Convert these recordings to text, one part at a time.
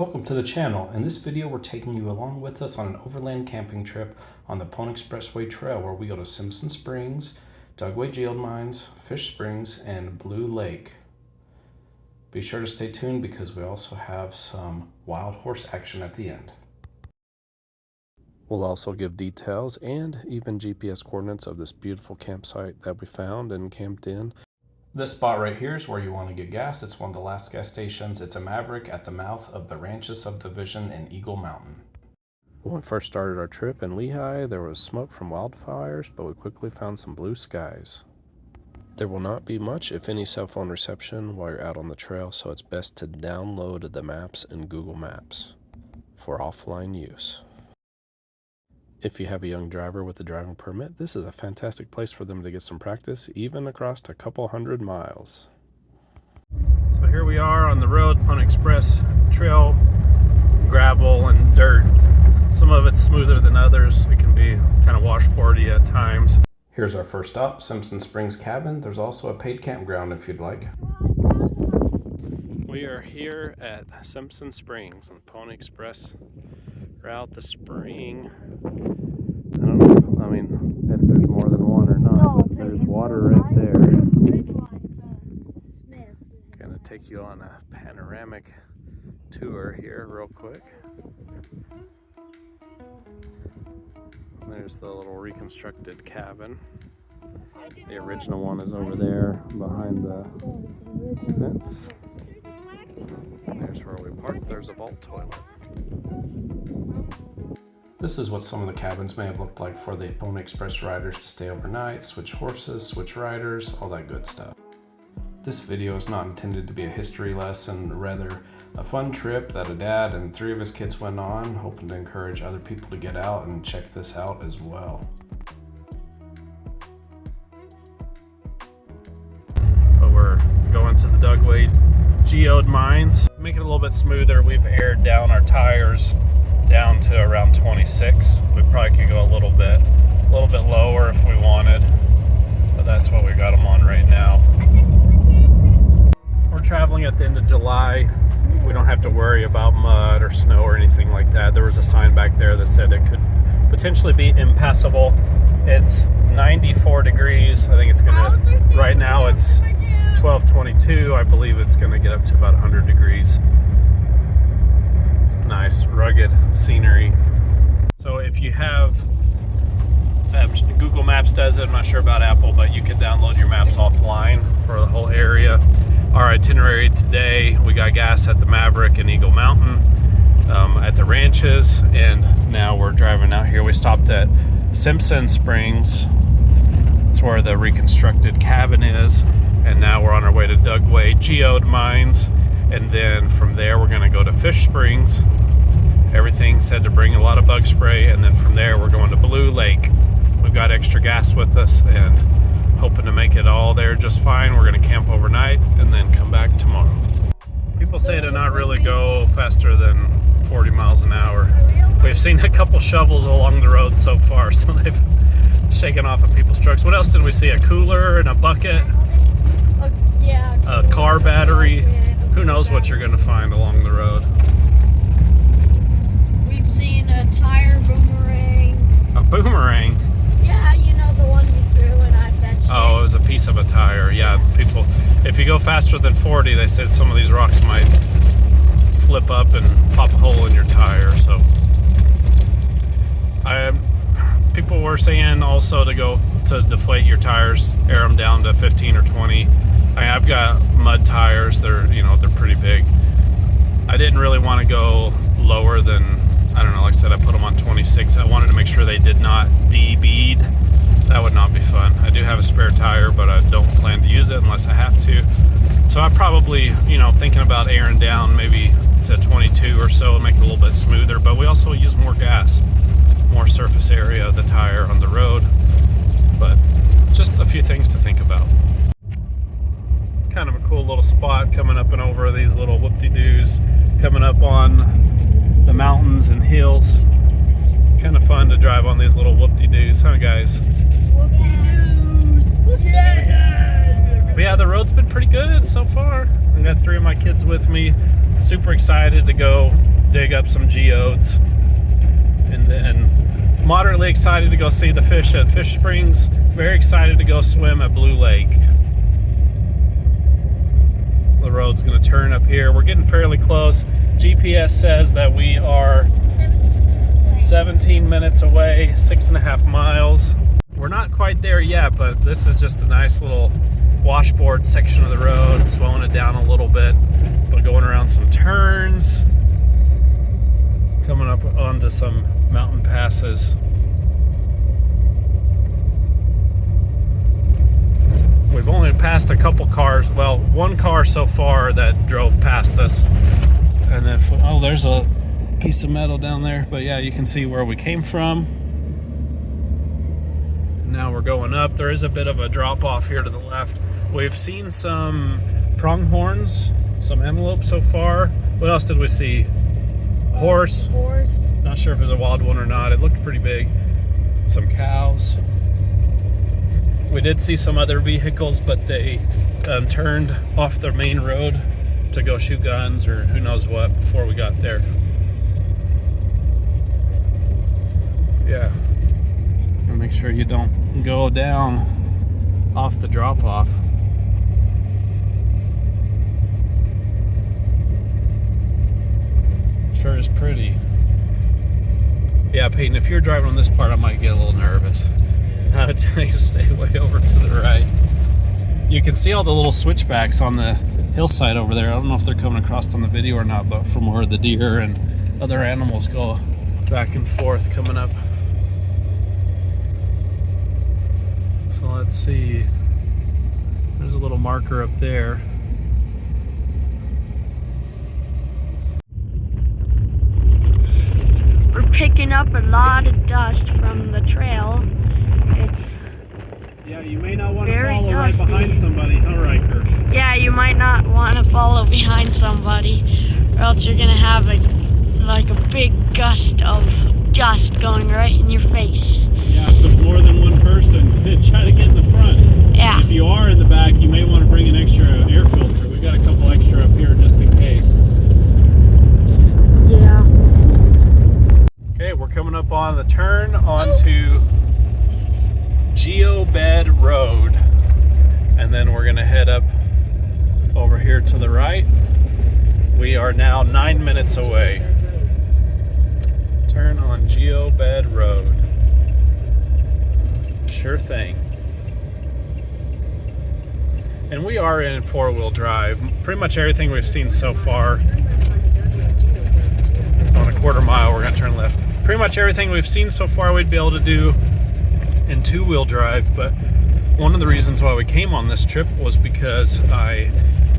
Welcome to the channel. In this video, we're taking you along with us on an overland camping trip on the Expressway trail where we go to Simpson Springs, Dugway Geode Mines, Fish Springs, and Blue Lake. Be sure to stay tuned because we also have some wild horse action at the end. We'll also give details and even GPS coordinates of this beautiful campsite that we found and camped in. This spot right here is where you want to get gas. It's one of the last gas stations. It's a Maverick at the mouth of the Ranches subdivision in Eagle Mountain. When we first started our trip in Lehigh, there was smoke from wildfires, but we quickly found some blue skies. There will not be much, if any, cell phone reception while you're out on the trail, so it's best to download the maps in Google Maps for offline use. If you have a young driver with a driving permit, this is a fantastic place for them to get some practice, even across a couple hundred miles. So here we are on the road, Pony Express Trail. It's gravel and dirt. Some of it's smoother than others. It can be kind of washboardy at times. Here's our first stop, Simpson Springs Cabin. There's also a paid campground if you'd like. We are here at Simpson Springs on the Pony Express route, the spring. I don't know, I mean, if there's more than one or not, but there's water right there. Gonna take you on a panoramic tour here real quick. There's the little reconstructed cabin. The original one is over there behind the fence. There's where we parked. There's a vault toilet. This is what some of the cabins may have looked like for the Pony Express riders to stay overnight, switch horses, switch riders, all that good stuff. This video is not intended to be a history lesson, rather a fun trip that a dad and 3 of his kids went on, hoping to encourage other people to get out and check this out as well. But we're going to the Dugway Geode Mines. Make it a little bit smoother. We've aired down our tires down to around 26. We probably could go a little bit lower if we wanted, but that's what we got them on right now. We're traveling at the end of July. We don't have to worry about mud or snow or anything like that. There was a sign back there that said it could potentially be impassable. It's 94 degrees. I think it's gonna, right now it's 12:22. I believe it's gonna get up to about 100 degrees. Nice rugged scenery. So if you have Google Maps does it, I'm not sure about Apple, but you can download your maps offline for the whole area. Our itinerary today, we got gas at the Maverick in Eagle Mountain, at the ranches, and now we're driving out here. We stopped at Simpson Springs. It's where the reconstructed cabin is, and now we're on our way to Dugway Geode Mines. And then from there, we're gonna go to Fish Springs. Everything said to bring a lot of bug spray. And then from there, we're going to Blue Lake. We've got extra gas with us and hoping to make it all there just fine. We're gonna camp overnight and then come back tomorrow. People say to not really go faster than 40 miles an hour. We've seen a couple shovels along the road so far, so they've shaken off of people's trucks. What else did we see? A cooler and a bucket? A car battery. Who knows what you're going to find along the road. We've seen a tire boomerang. A boomerang? Yeah, you know, the one you threw and I fetched Oh, it was a piece of a tire. Yeah, people, if you go faster than 40, they said some of these rocks might flip up and pop a hole in your tire. So people were saying also to go to deflate your tires, air them down to 15 or 20. I've got mud tires. They're pretty big. I didn't really want to go lower than, I don't know, like I said, I put them on 26. I wanted to make sure they did not de-bead. That would not be fun. I do have a spare tire, but I don't plan to use it unless I have to. So I probably, thinking about airing down maybe to 22 or so and make it a little bit smoother, but we also use more gas, more surface area of the tire on the road. But just a few things to think about. Kind of a cool little spot coming up and over these little whoop-de-doos, coming up on the mountains and hills. Kind of fun to drive on these little whoop-de-doos, huh guys? Whoop-de-doos! Yeah! But yeah, the road's been pretty good so far. I got 3 of my kids with me. Super excited to go dig up some geodes, and then moderately excited to go see the fish at Fish Springs. Very excited to go swim at Blue Lake. The road's going to turn up here. We're getting fairly close. GPS says that we are 17 minutes away, 6.5 miles. We're not quite there yet, but this is just a nice little washboard section of the road, slowing it down a little bit. We're going around some turns, coming up onto some mountain passes. We've only passed a couple cars, well, one car so far that drove past us. And then, oh, there's a piece of metal down there. But yeah, you can see where we came from. Now we're going up. There is a bit of a drop off here to the left. We've seen some pronghorns, some antelope so far. What else did we see? A horse. Not sure if it was a wild one or not. It looked pretty big. Some cows. We did see some other vehicles, but they turned off the main road to go shoot guns or who knows what before we got there. Yeah. And make sure you don't go down off the drop off. Sure is pretty. Yeah, Peyton, if you're driving on this part, I might get a little nervous. I would tell you to stay way over to the right. You can see all the little switchbacks on the hillside over there. I don't know if they're coming across on the video or not, but from where the deer and other animals go back and forth coming up. So let's see. There's a little marker up there. We're picking up a lot of dust from the trail. It's Yeah, you may not want to very follow dusty. right behind somebody, huh, Riker? Yeah, you might not want to follow behind somebody, or else you're gonna have like a big gust of dust going right in your face. Yeah, if there's more than one person, try to get in the front. Yeah. If you are in the back, you may want to bring an extra air filter. We got a couple extra up here just in case. Yeah. Okay, we're coming up on the turn onto Geodes Road, and then we're gonna head up over here to the right. We are now 9 minutes away. Turn on Geodes Road. Sure thing. And we are in four-wheel drive. Pretty much everything we've seen so far. So on a quarter mile, we're gonna turn left. Pretty much everything we've seen so far we'd be able to do in two-wheel drive, but one of the reasons why we came on this trip was because I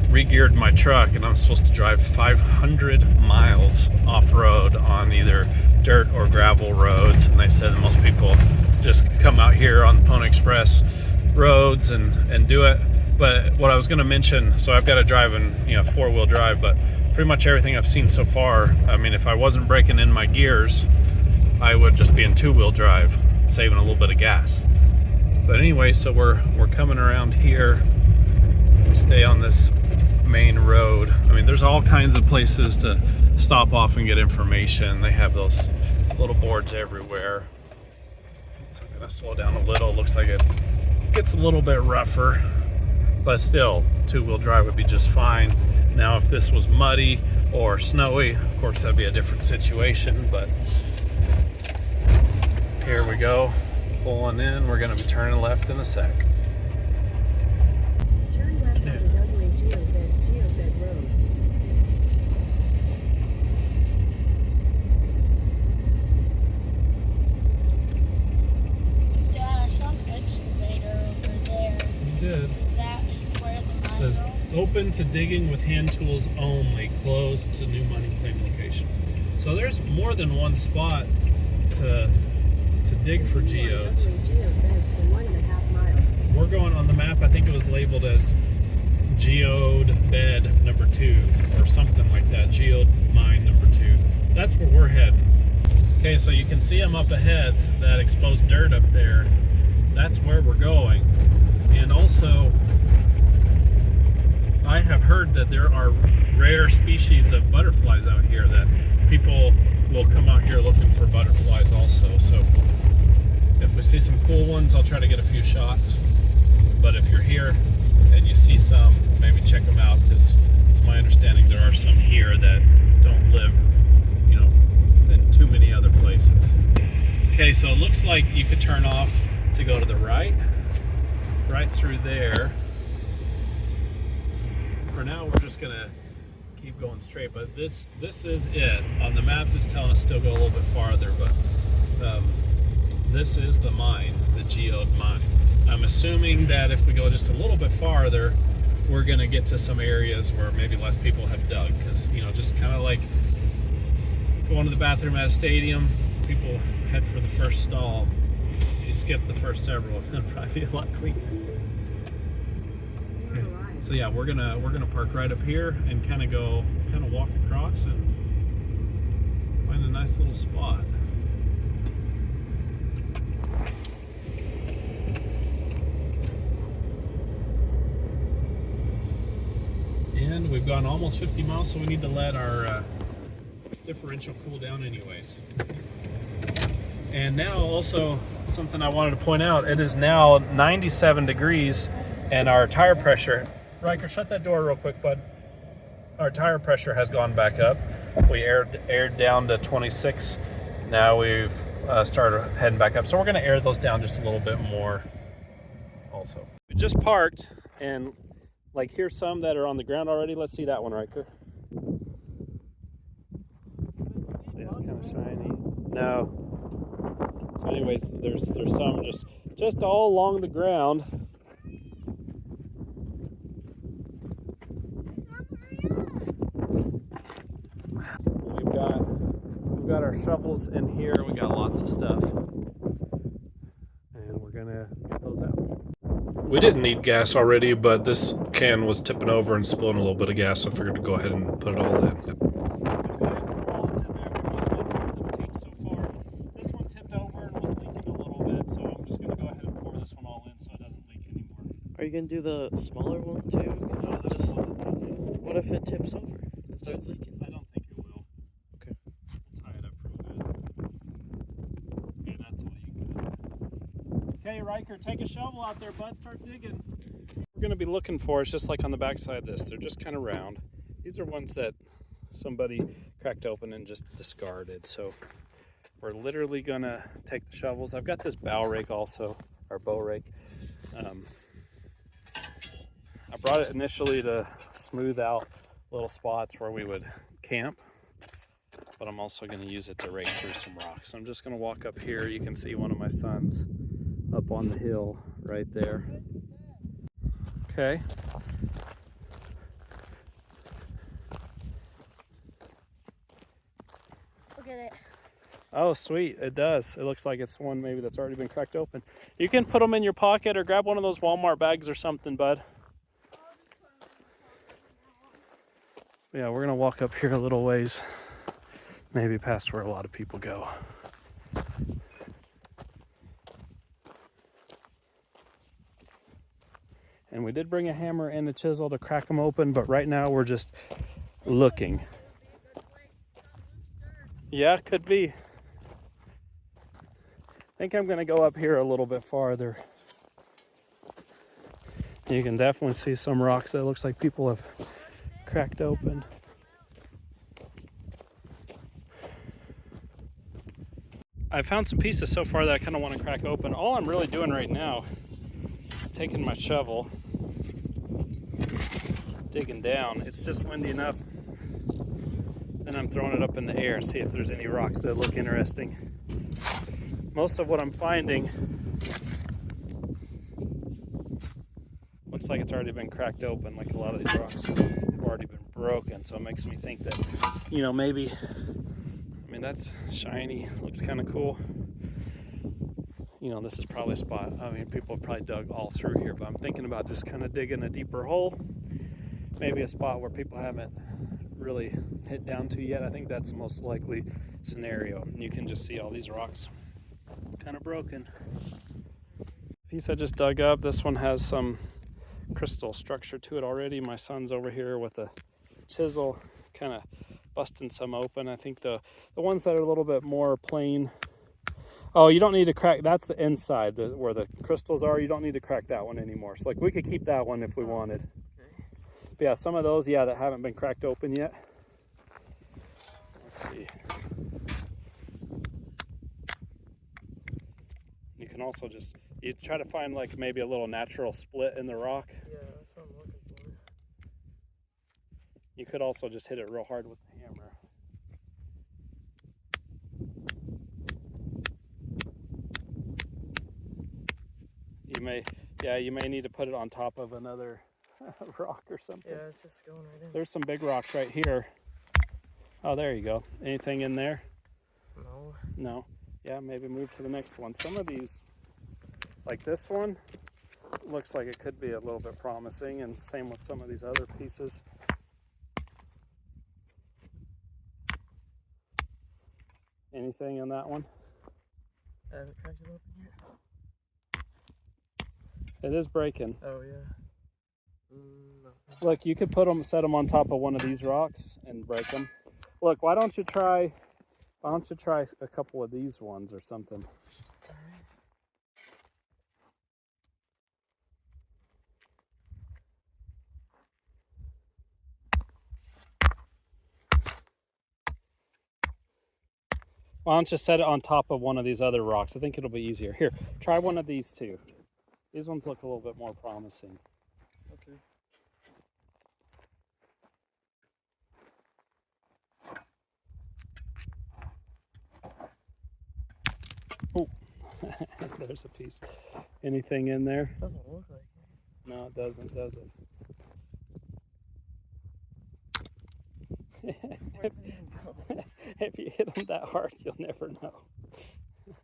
re-geared my truck and I'm supposed to drive 500 miles off-road on either dirt or gravel roads, and they said that most people just come out here on the Pony Express roads and do it. But what I was going to mention, so I've got to drive in four-wheel drive, but pretty much everything I've seen so far, I mean, if I wasn't breaking in my gears, I would just be in two-wheel drive, saving a little bit of gas. But anyway, so we're coming around here. We stay on this main road. I mean, there's all kinds of places to stop off and get information. They have those little boards everywhere. So I'm gonna slow down a little. Looks like it gets a little bit rougher, but still, two-wheel drive would be just fine. Now, if this was muddy or snowy, of course, that'd be a different situation, but here we go, pulling in. We're gonna be turning left in a sec. Turn left onto Geodes Road. Dad, I saw an excavator over there. You did. Is that where the It says open to digging with hand tools only, closed to new money claim locations. So there's more than one spot to dig for geodes. Geodes for 1.5 miles. We're going on the map, I think it was labeled as Geode Bed number 2 or something like that. Geode Mine number 2. That's where we're heading. Okay, so you can see them up ahead, that exposed dirt up there. That's where we're going. And also, I have heard that there are rare species of butterflies out here that people So if we see some cool ones, I'll try to get a few shots. But if you're here and you see some, maybe check them out, because it's my understanding there are some here that don't live, you know, in too many other places. Okay, so it looks like you could turn off to go to the right through there. For now, we're just gonna keep going straight, but this is it. On the maps, it's telling us still go a little bit farther, but this is the mine, the Geode mine. I'm assuming that if we go just a little bit farther, we're gonna get to some areas where maybe less people have dug, because, you know, just kind of like going to the bathroom at a stadium, people head for the first stall. If you skip the first several, it'll probably be a lot cleaner. Okay. So yeah, we're gonna park right up here and kind of walk across and find a nice little spot. And we've gone almost 50 miles, so we need to let our differential cool down anyways. And now also something I wanted to point out, it is now 97 degrees and our tire pressure, Riker, shut that door real quick, bud. Our tire pressure has gone back up. We aired down to 26. Now we've started heading back up. So we're gonna air those down just a little bit more also. We just parked, and like here's some that are on the ground already. Let's see that one, Riker. Yeah, it's kind of shiny. No. So anyways, there's some just all along the ground. We've got our shovels in here. We got lots of stuff, and we're gonna get those out. We didn't need gas already, but this can was tipping over and spilling a little bit of gas, so I figured to go ahead and put it all in. This one tipped over and was leaking a little bit, so I'm just gonna go ahead and pour this one all in so it doesn't leak anymore. Are you gonna do the smaller one too? No, this one wasn't leaking. What if it tips over and starts leaking? I don't think it will. Okay. Tie it up real good. Okay, that's all you got. Okay, Riker, take a shovel out there, bud. Start digging. We're gonna be looking for, it's just like on the back side of this. They're just kind of round. These are ones that somebody cracked open and just discarded. So we're literally gonna take the shovels. I've got this bow rake also, our bow rake. I brought it initially to smooth out little spots where we would camp, but I'm also gonna use it to rake through some rocks. I'm just gonna walk up here. You can see one of my sons up on the hill right there. Okay. Look at it. Oh, sweet. It does. It looks like it's one maybe that's already been cracked open. You can put them in your pocket or grab one of those Walmart bags or something, bud. Yeah, we're gonna walk up here a little ways, maybe past where a lot of people go. And we did bring a hammer and a chisel to crack them open, but right now we're just looking. Yeah, could be. I think I'm gonna go up here a little bit farther. You can definitely see some rocks that looks like people have cracked open. I found some pieces so far that I kind of want to crack open. All I'm really doing right now is taking my shovel, digging down. It's just windy enough, and I'm throwing it up in the air and see if there's any rocks that look interesting. Most of what I'm finding looks like it's already been cracked open, like a lot of these rocks have already been broken, so it makes me think that, you know, maybe, I mean, that's shiny, looks kind of cool. You know, this is probably a spot, I mean, people have probably dug all through here, but I'm thinking about just kind of digging a deeper hole, maybe a spot where people haven't really hit down to yet. I think that's the most likely scenario. You can just see all these rocks kind of broken. Piece I just dug up, this one has some crystal structure to it already. My son's over here with a chisel kind of busting some open. I think the ones that are a little bit more plain, Oh, you don't need to crack. That's the inside, where the crystals are. You don't need to crack that one anymore. So like we could keep that one if we wanted. Okay. But yeah, some of those, yeah, that haven't been cracked open yet. Let's see. You can also just, you try to find like maybe a little natural split in the rock. Yeah, that's what I'm looking for. You could also just hit it real hard with the hammer. You may need to put it on top of another rock or something. Yeah, it's just going right in. There's some big rocks right here. Oh, there you go. Anything in there? No. No. Yeah, maybe move to the next one. Some of these, like this one, looks like it could be a little bit promising, and same with some of these other pieces. Anything in that one? I haven't cracked it open yet. It is breaking. Oh, yeah. Nothing. Look, you could set them on top of one of these rocks and break them. Look, why don't you try a couple of these ones or something? Why don't you set it on top of one of these other rocks? I think it'll be easier. Here, try one of these two. These ones look a little bit more promising. Okay. Oh, there's a piece. Anything in there? Doesn't look like it. No, it doesn't, does it? Where did it even go? If you hit them that hard, you'll never know. Is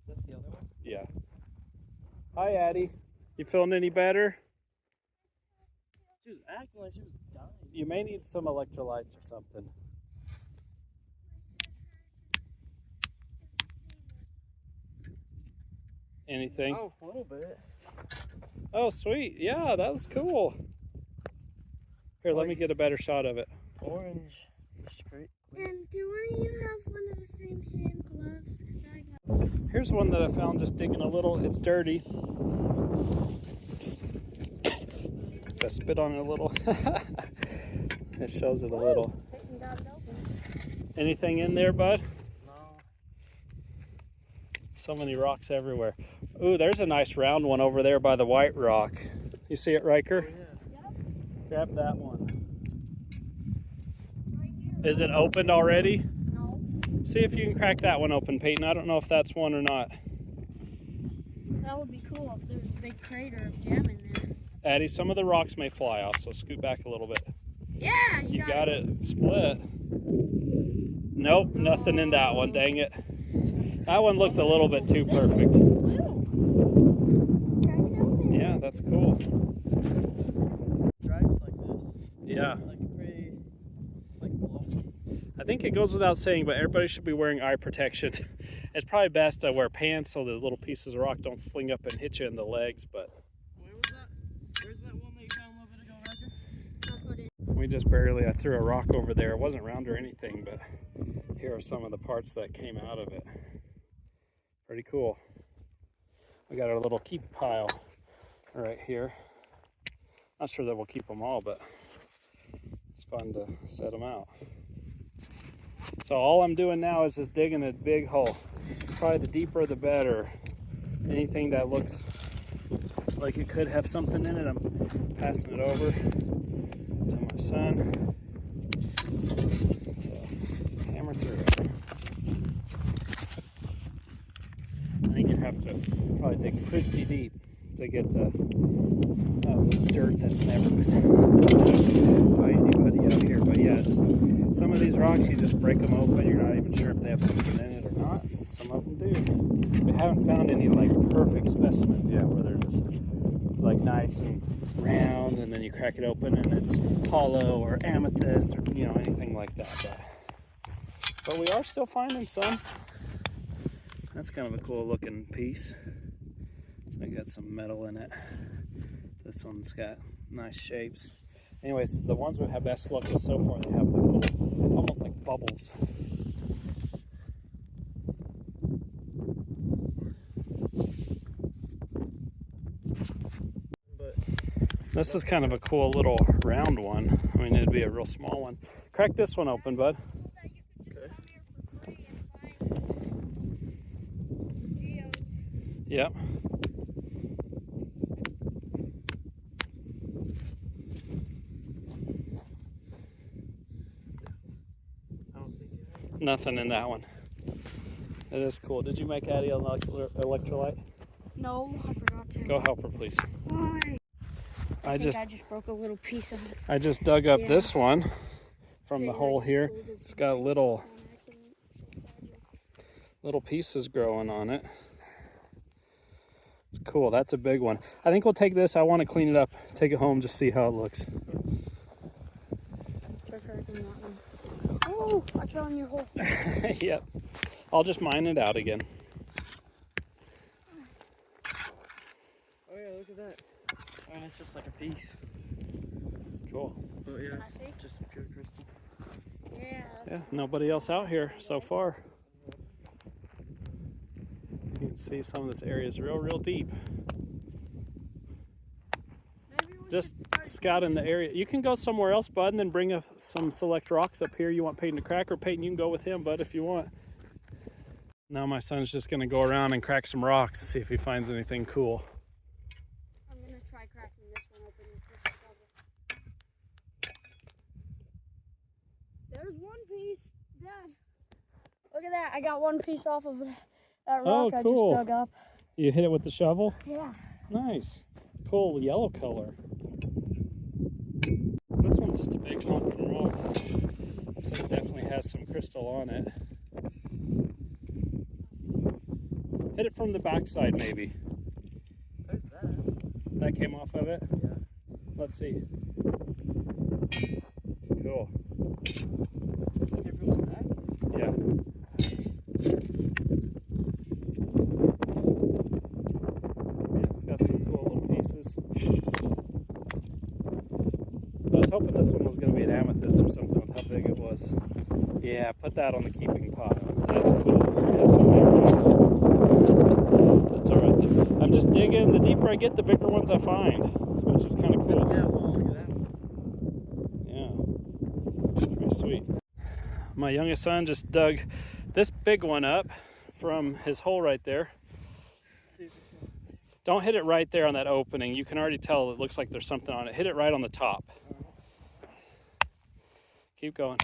this the other one? Yeah. Hi, Addie. You feeling any better? She was acting like she was dying. You may need some electrolytes or something. Anything? Oh, a little bit. Oh, sweet. Yeah, that was cool. Here, let me get a better shot of it. Orange. Straight. And do one of you have one of the same hand gloves? 'Cause I got. Here's one that I found just digging a little. It's dirty. If I spit on it a little, it shows it a little. Got it open. Anything in there, bud? No. So many rocks everywhere. Ooh, there's a nice round one over there by the white rock. You see it, Riker? Oh, yeah. Grab that one. Is it opened already? No. See if you can crack that one open, Peyton. I don't know if that's one or not. That would be cool if there was a big crater of gem in there. Addie, some of the rocks may fly off, so scoot back a little bit. Yeah, You got it split. Nope, nothing in that one, dang it. That one looked a little bit too perfect. Blue. Crack it open. Yeah, that's cool. Stripes like this. Yeah. Like pretty, like glossy. I think it goes without saying, but everybody should be wearing eye protection. It's probably best to wear pants so the little pieces of rock don't fling up and hit you in the legs, but Where was that? Where's that one that you found a little bit ago, Roger? I'll put it. we just barely, I threw a rock over there. It wasn't round or anything, but here are some of the parts that came out of it. Pretty cool. We got our little keep pile right here. Not sure that we'll keep them all, but it's fun to set them out. So all I'm doing now is just digging a big hole. Probably the deeper the better. Anything that looks like it could have something in it, I'm passing it over to my son. So, hammer through it. I think you'd have to probably dig pretty deep to get to dirt that's never been by anybody out here. But yeah, just some of these rocks, you just break them open. You're not even sure if they have something in it or not. Some of them do. We haven't found any like perfect specimens yet where they're just like nice and round, and then you crack it open and it's hollow or amethyst or anything like that. But we are still finding some. That's kind of a cool looking piece. So I got some metal in it. This one's got nice shapes. Anyways, the ones we have best luck with so far, they have like little, almost like bubbles. this is kind of a cool little round one. I mean, it'd be a real small one. Crack this one open, bud. Yep. Nothing in that one. It is cool. Did you make Addie an electrolyte? No, I forgot to. Go help her, please. Why? I just broke a little piece of it. I just dug up Yeah. this one from the hole here. It's got little pieces growing on it. It's cool. That's a big one. I think we'll take this. I want to clean it up, take it home, just see how it looks. Try cracking that one. Oh, I fell in your hole. Yep. I'll just mine it out again. Oh yeah, look at that. Oh, it's just like a piece. Cool. Oh yeah, Can I see? just pure crystal. Yeah. Yeah, nobody else out here so far. You can see some of this area is real deep. Just scouting the area. You can go somewhere else, bud, and then bring some select rocks up here. You want Peyton to crack, or Peyton, you can go with him, bud, if you want. Now my son's just gonna go around and crack some rocks, see if he finds anything cool. I'm gonna try cracking this one open with this shovel. There's one piece, Dad. Look at that. I got one piece off of that rock I cool. just dug up. You hit it with the shovel? Yeah. Nice. Cool yellow color. This one's just a big honking rock. So it definitely has some crystal on it. Hit it from the backside, maybe. There's that. That came off of it? Yeah. Let's see. Cool. Everyone back? Yeah. Yeah, it's got some cool little pieces. I was hoping this one was going to be an amethyst or something with how big it was. Yeah, put that on the keeping pile. That's cool. That's some big rocks. That's alright. I'm just digging. The deeper I get, the bigger ones I find, which is kind of cool. Yeah, well, look at that one. Yeah. Pretty sweet. My youngest son just dug this big one up from his hole right there. See if it's not. Don't hit it right there on that opening. You can already tell it looks like there's something on it. Hit it right on the top. Keep going.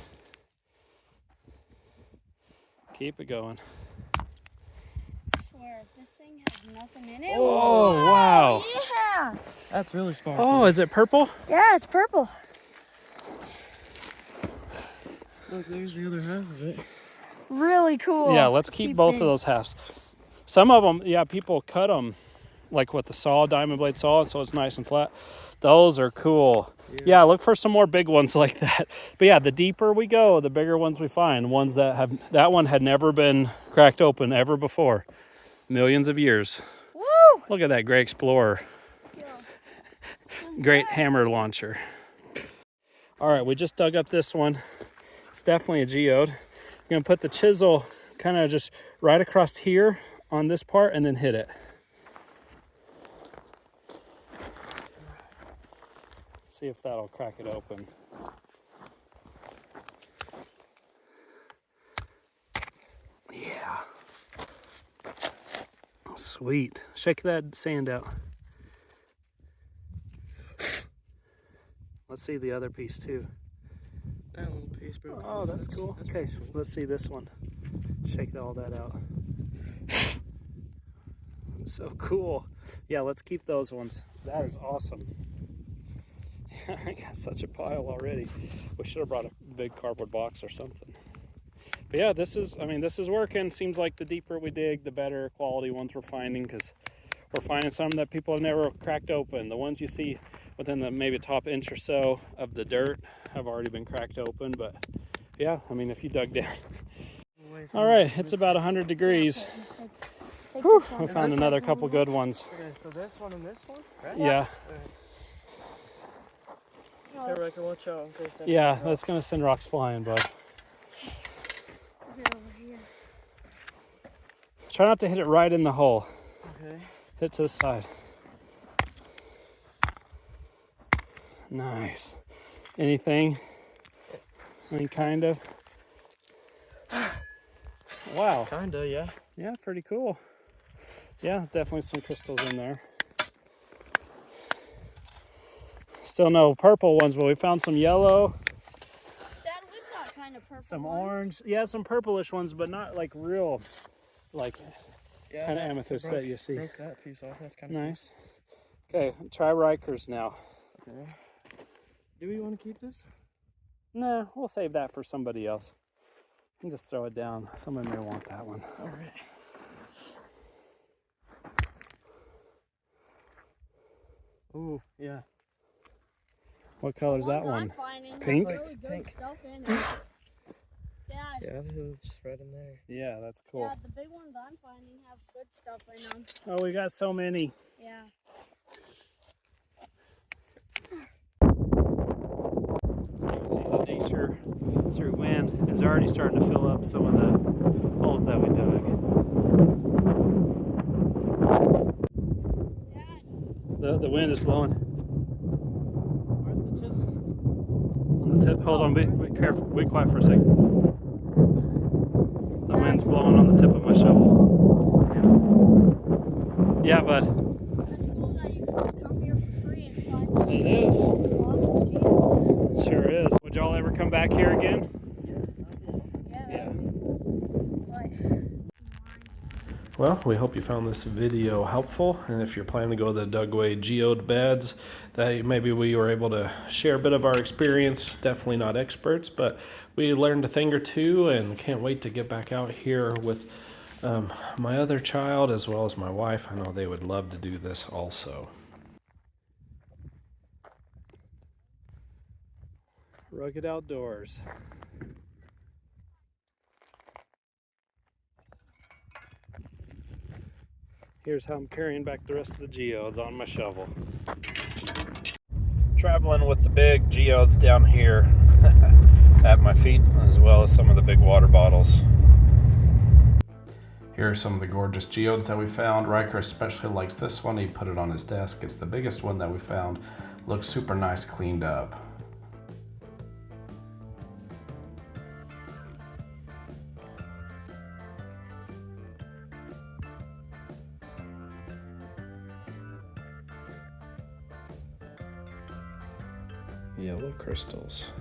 Keep it going. I swear, if this thing has nothing in it. Oh, wow. Yeah. That's really sparkly. Oh, is it purple? Yeah, it's purple. Look, there's the other half of it. Really cool. Yeah, let's keep both of those halves. Some of them, yeah, people cut them like with the saw, diamond blade saw, so it's nice and flat. Those are cool. Yeah, look for some more big ones like that. But yeah, the deeper we go, the bigger ones we find. Ones that one had never been cracked open ever before. Millions of years. Woo! Look at that great explorer. Yeah. Great hammer launcher. All right, we just dug up this one. It's definitely a geode. I'm gonna put the chisel kind of just right across here on this part and then hit it. See if that'll crack it open. Yeah. Sweet. Shake that sand out. Let's see the other piece too. That little piece broke. Oh, that's cool. Okay, let's see this one. Shake all that out. So cool. Yeah, let's keep those ones. That is awesome. I got such a pile already. We should have brought a big cardboard box or something. But yeah, this is working. Seems like the deeper we dig, the better quality ones we're finding, because we're finding some that people have never cracked open. The ones you see within the maybe top inch or so of the dirt have already been cracked open. But yeah, I mean, if you dug down. All right, it's about 100 degrees. Whew, we found another couple good ones. Okay, so this one and this one, right? Yeah. Hey, Rebecca, watch out in case Yeah, that's gonna send rocks flying, bud. Over here. Try not to hit it right in the hole. Okay. Hit to the side. Nice. Anything? I mean, kind of. Wow. Kinda, yeah. Yeah, pretty cool. Yeah, definitely some crystals in there. Still no purple ones, but we found some yellow. Dad, we've got kind of purple Some ones. orange. Yeah, some purplish ones, but not like real, like Yeah, kind of amethyst that you see. Broke that piece off. That's kind of Nice. Okay, try Rikers now. cool. Okay. Do we want to keep this? Nah, we'll save that for somebody else. And just throw it down. Somebody may want that one. All right. Ooh, yeah. What color is that one? I'm finding have Pink? really good Pink. stuff in it. Dad, Yeah, there's just right in there. Yeah, that's cool. Dad, the big ones I'm finding have good stuff in them. Oh, we got so many. Yeah. You can see the nature through wind is already starting to fill up some of the holes that we dug. Dad, The wind is blowing Where's the chisel? on the tip. Hold on, be careful. Be quiet for a second. The wind's blowing on the tip of my shovel. Yeah, bud. it's cool that you can just come here for free and find some It is. awesome geodes. Sure is. Would y'all ever come back here again? Yeah. Well, we hope you found this video helpful, and if you're planning to go to the Dugway Geode beds, that maybe we were able to share a bit of our experience. Definitely not experts, but we learned a thing or two, and can't wait to get back out here with my other child as well as my wife. I know they would love to do this also. Rugged outdoors. Here's how I'm carrying back the rest of the geodes on my shovel. Traveling with the big geodes down here at my feet, as well as some of the big water bottles. Here are some of the gorgeous geodes that we found. Riker especially likes this one. He put it on his desk. It's the biggest one that we found. Looks super nice cleaned up. Yellow crystals.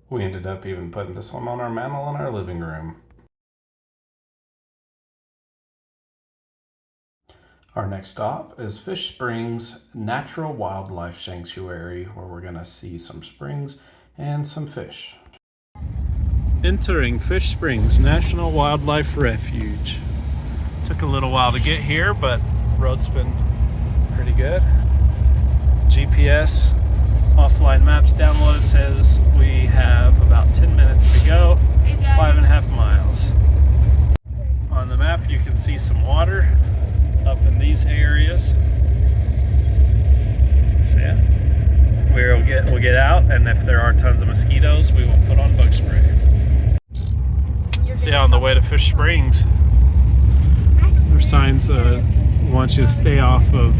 We ended up even putting this one on our mantle in our living room. Our next stop is Fish Springs Natural Wildlife Sanctuary, where we're gonna see some springs and some fish. Entering Fish Springs National Wildlife Refuge. Took a little while to get here, but the road's been pretty good. GPS offline maps downloaded says we have about 10 minutes to go, 5.5 miles. On the map you can see some water up in these areas. So yeah, we'll get out, and if there are tons of mosquitoes, we will put on bug spray. So yeah, on the way to Fish Springs, there's signs want you to stay off of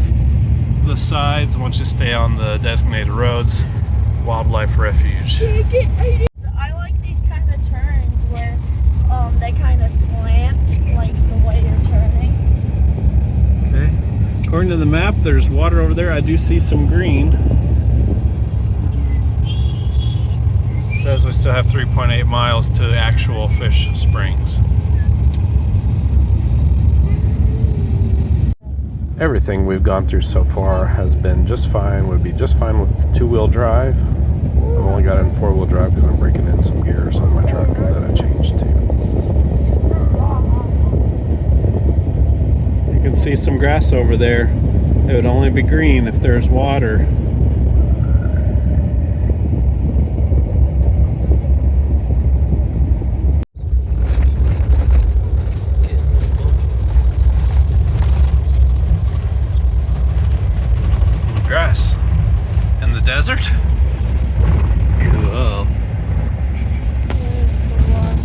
the sides, want you to stay on the designated roads. Wildlife Refuge. I like these kind of turns where they kind of slant, like the way you're turning. Okay. According to the map, there's water over there. I do see some green. It says we still have 3.8 miles to actual Fish Springs. Everything we've gone through so far has been just fine, would be just fine with two-wheel drive. I've only got it in four-wheel drive because I'm breaking in some gears on my truck that I changed to. You can see some grass over there. It would only be green if there's water. desert? Cool. There's the water.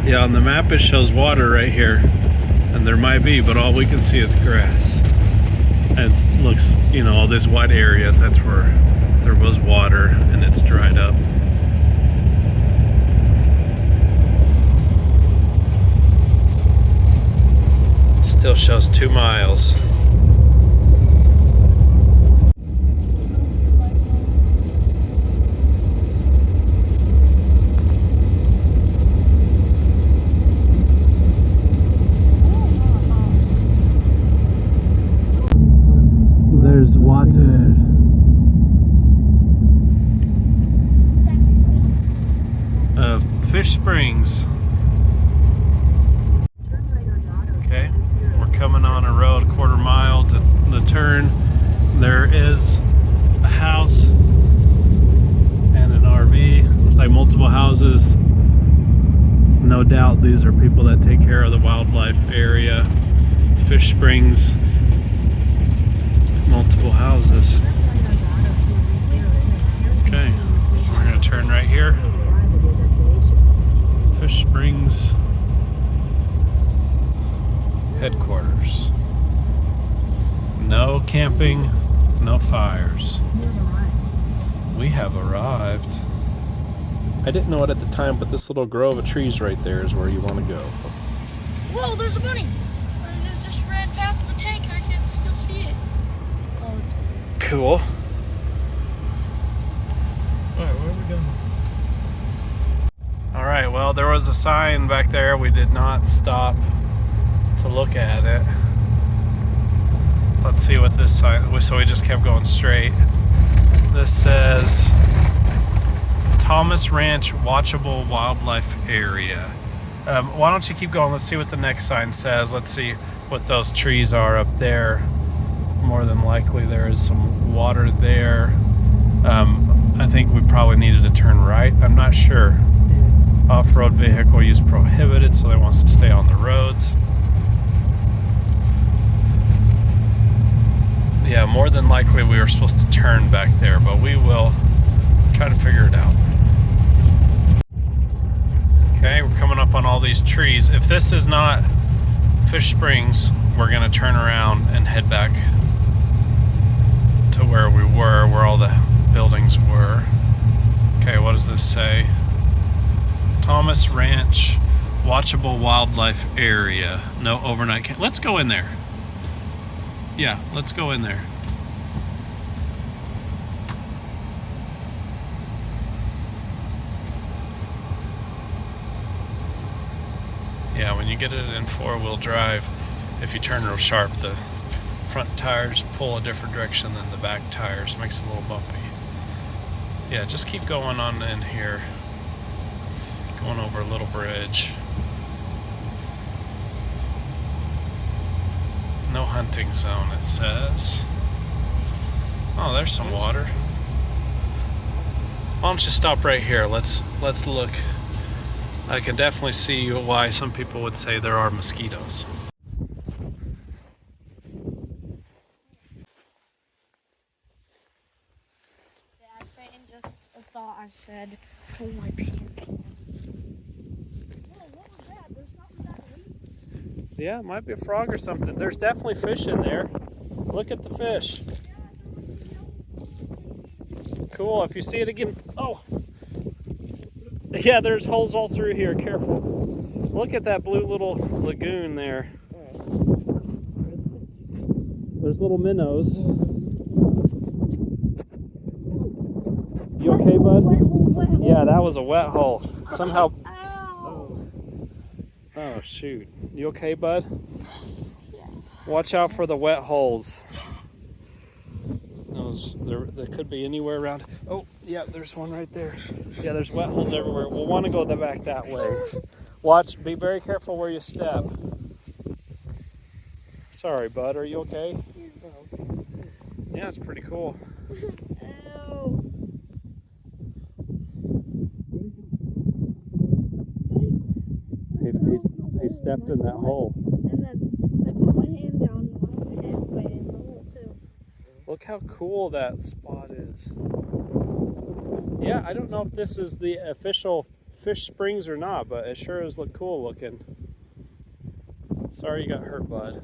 Yeah, on the map it shows water right here. And there might be, but all we can see is grass. And it looks, you know, all these white areas, that's where there was water and it's dried up. Still shows 2 miles. There's water. Fish Springs. Okay, we're coming on a road 1/4 mile to the turn. There is a house and an RV. Looks like multiple houses. No doubt these are people that take care of the wildlife area. It's Fish Springs. Multiple houses. Okay, we're gonna turn right here. Fish Springs headquarters. No camping, no fires. We have arrived. I didn't know it at the time, but this little grove of trees right there is where you want to go. Whoa, there's a bunny! I just ran past the tank. I can still see it. Oh, it's Cool. Alright, where are we going? Alright, well, there was a sign back there. We did not stop to look at it. Let's see what this sign, so we just kept going straight. This says Thomas Ranch Watchable Wildlife Area. Why don't you keep going? Let's see what the next sign says. Let's see what those trees are up there. More than likely there is some water there. I think we probably needed to turn right. I'm not sure. Off-road vehicle use prohibited, so they want us to stay on the roads. Yeah, more than likely we were supposed to turn back there, but we will try to figure it out. Okay, we're coming up on all these trees. If this is not Fish Springs, we're gonna turn around and head back to where we were, where all the buildings were. Okay, what does this say? Thomas Ranch Watchable Wildlife Area. No overnight camp. Let's go in there. Yeah, let's go in there. Yeah, when you get it in 4-wheel drive, if you turn real sharp, the front tires pull a different direction than the back tires. Makes it a little bumpy. Yeah, just keep going on in here. Going over a little bridge. No hunting zone, it says. Oh, there's some water. Why don't you stop right here? Let's look. I can definitely see why some people would say there are mosquitoes. Dad, Peyton just thought I said, pull my pants. Whoa, what was that? There's something that leaked. Yeah, it might be a frog or something. There's definitely fish in there. Look at the fish. Cool, if you see it again. Oh! Yeah, there's holes all through here. Careful. Look at that blue little lagoon there. There's little minnows. You okay, bud? Yeah, that was a wet hole. Somehow. Oh, shoot. You okay, bud? Yeah. Watch out for the wet holes. There could be anywhere around. Oh, yeah, there's one right there. Yeah, there's wet holes everywhere. We'll want to go back that way. Watch, be very careful where you step. Sorry, bud, are you okay? Yeah, it's pretty cool. He stepped in that hole. And then I put my hand down. Look how cool that spot is. Yeah, I don't know if this is the official fish springs or not, but it sure does look cool looking. Sorry you got hurt, bud.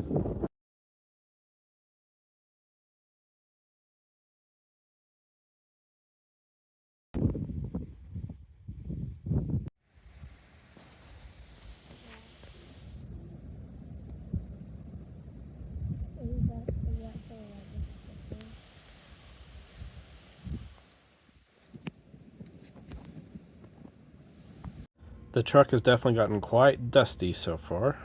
The truck has definitely gotten quite dusty so far.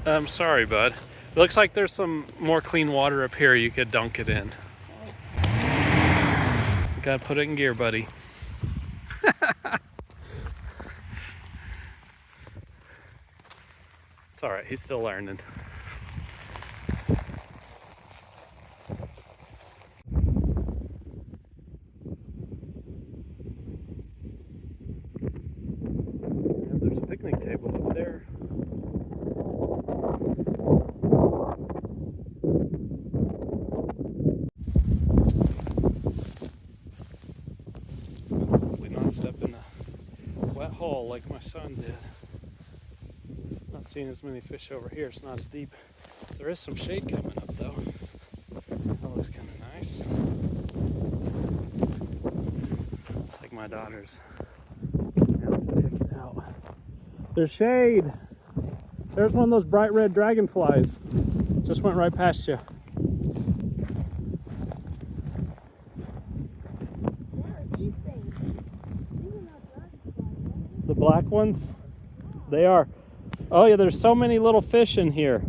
I'm sorry, bud. It looks like there's some more clean water up here you could dunk it in. Gotta put it in gear, buddy. It's alright, he's still learning. And there's a picnic table up there. Hopefully not step in a wet hole like my son did. Not seeing as many fish over here, it's not as deep. There is some shade coming up though. That looks kind of nice. Like my daughter's. Now to check it out. There's shade. There's one of those bright red dragonflies. Just went right past you. What are these things? These are not dragonflies. The black ones? They are. Oh yeah, there's so many little fish in here.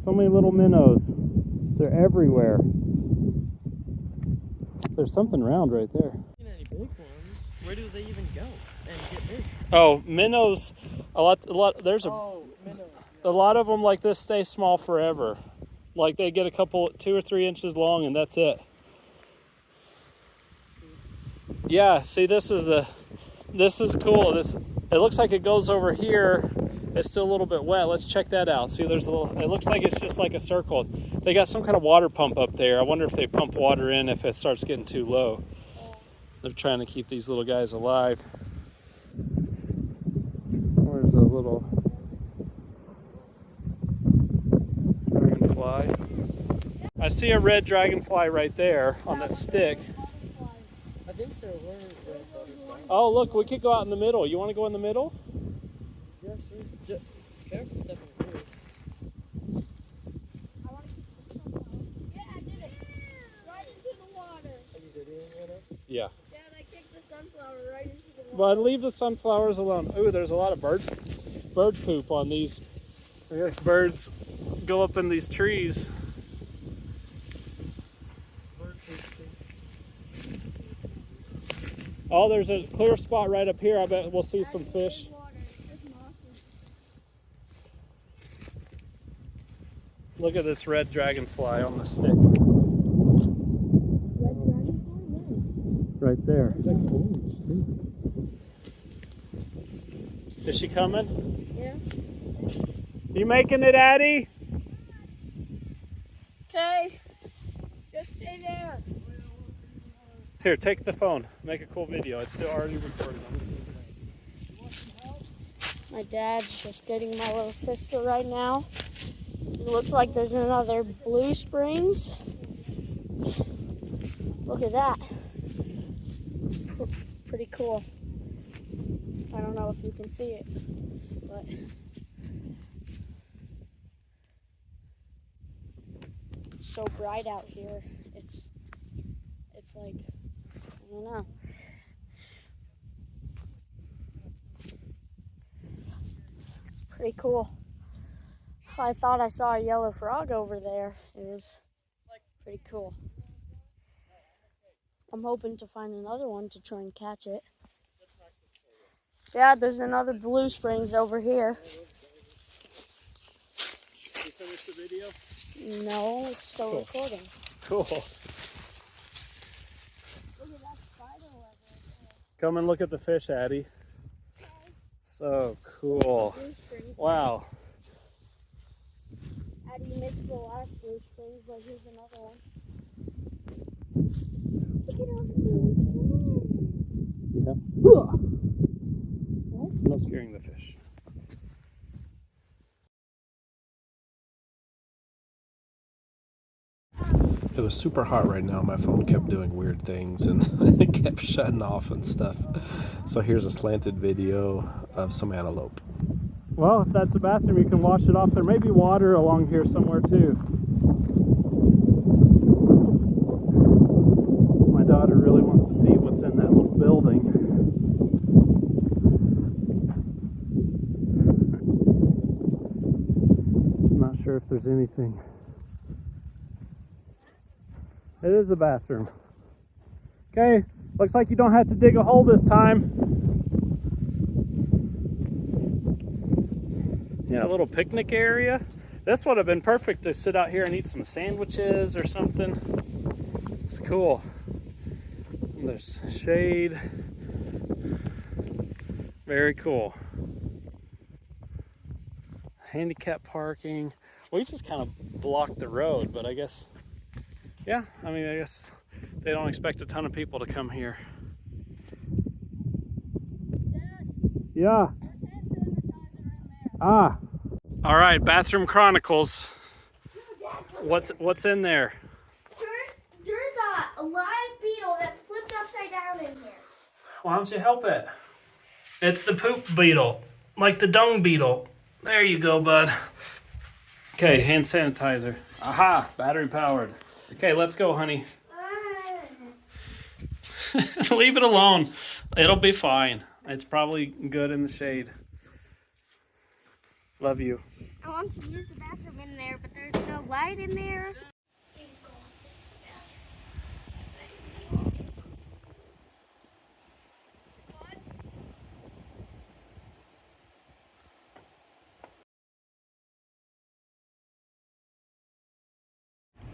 So many little minnows. They're everywhere. There's something round right there. Any big ones? Where do they even go and get big? Oh, minnows. A lot. There's Oh, minnows. a lot of them like this stay small forever. Like they get a couple, 2 or 3 inches long, and that's it. Yeah. See, this is cool. It looks like it goes over here. It's still a little bit wet. Let's check that out. See, there's a little. It looks like it's just like a circle. They got some kind of water pump up there. I wonder if they pump water in if it starts getting too low. They're trying to keep these little guys alive. Where's the little dragonfly? I see a red dragonfly right there on that stick. I think there were red butterflies. Oh, look, we could go out in the middle. You want to go in the middle? Yeah, sure. Just careful stepping through. Yeah, I did it. Right into the water. Are you videoing it up? Yeah. Dad, I kicked the sunflower right into the water. But leave the sunflowers alone. Ooh, there's a lot of bird poop on these. I guess birds go up in these trees. Oh, there's a clear spot right up here. I bet we'll see some fish. Look at this red dragonfly on the stick. Red dragonfly? Right there. It's like orange, too. Is she coming? Yeah. You making it, Addie? Okay. Just stay there. Here, take the phone. Make a cool video. It's still already recording. My dad's just getting my little sister right now. It looks like there's another Blue Springs. Look at that. Pretty cool. I don't know if you can see it, but it's so bright out here. It's like, I don't know. It's pretty cool. I thought I saw a yellow frog over there. It was pretty cool. I'm hoping to find another one to try and catch it. Dad, there's another Blue Springs over here. You finished the video? No, it's still recording. Cool. Look at that spider web right there. Come and look at the fish, Addie. So cool. Blue Springs. Wow. How do you miss the last Blue Springs? But here's another one. Look at all Yeah. No scaring the fish. It was super hot right now. My phone kept doing weird things and it kept shutting off and stuff. So here's a slanted video of some antelope. Well, if that's a bathroom, you can wash it off. There may be water along here somewhere too. My daughter really wants to see what's in that little building. I'm not sure if there's anything. It is a bathroom. Okay, looks like you don't have to dig a hole this time. Yeah, a little picnic area. This would have been perfect to sit out here and eat some sandwiches or something. It's cool. And there's shade. Very cool. Handicap parking. We just kind of blocked the road, but I guess, yeah, I mean, I guess they don't expect a ton of people to come here. Yeah. Ah. All right, Bathroom Chronicles. What's in there? There's a live beetle that's flipped upside down in here. Why don't you help it? It's the poop beetle, like the dung beetle. There you go, bud. Okay, hand sanitizer. Aha, battery powered. Okay, let's go, honey. Leave it alone. It'll be fine. It's probably good in the shade. Love you. I want to use the bathroom in there, but there's no light in there.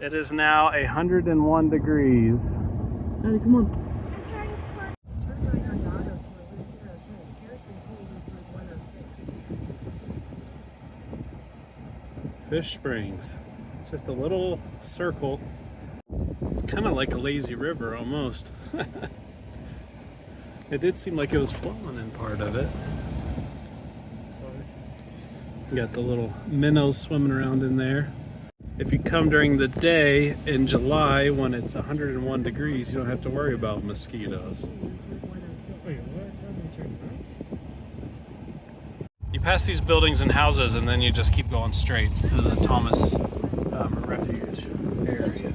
It is now 101 degrees. Daddy, come on. Turn right onto Auto Tour Route 010, Harrison Pool Loop Route 106. Fish Springs. Just a little circle. It's kind of like a lazy river almost. It did seem like it was flowing in part of it. Sorry. You got the little minnows swimming around in there. If you come during the day in July when it's 101 degrees, you don't have to worry about mosquitoes. Wait, what? It's having to turn right? You pass these buildings and houses and then you just keep going straight to the Thomas Refuge area.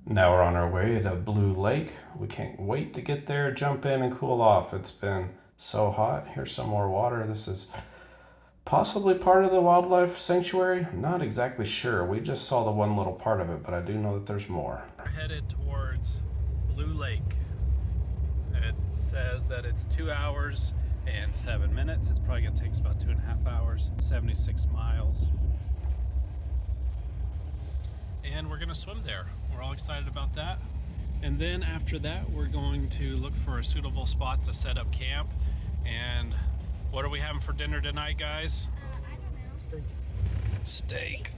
Now we're on our way to Blue Lake. We can't wait to get there, jump in and cool off. It's been so hot. Here's some more water. This is possibly part of the wildlife sanctuary. I'm not exactly sure. We just saw the one little part of it, but I do know that there's more. We're headed towards Blue Lake. It says that it's 2 hours and 7 minutes. It's probably gonna take us about 2.5 hours, 76 miles. And we're gonna swim there. We're all excited about that. And then after that, we're going to look for a suitable spot to set up camp. And what are we having for dinner tonight, guys? I don't know. Steak. Steak.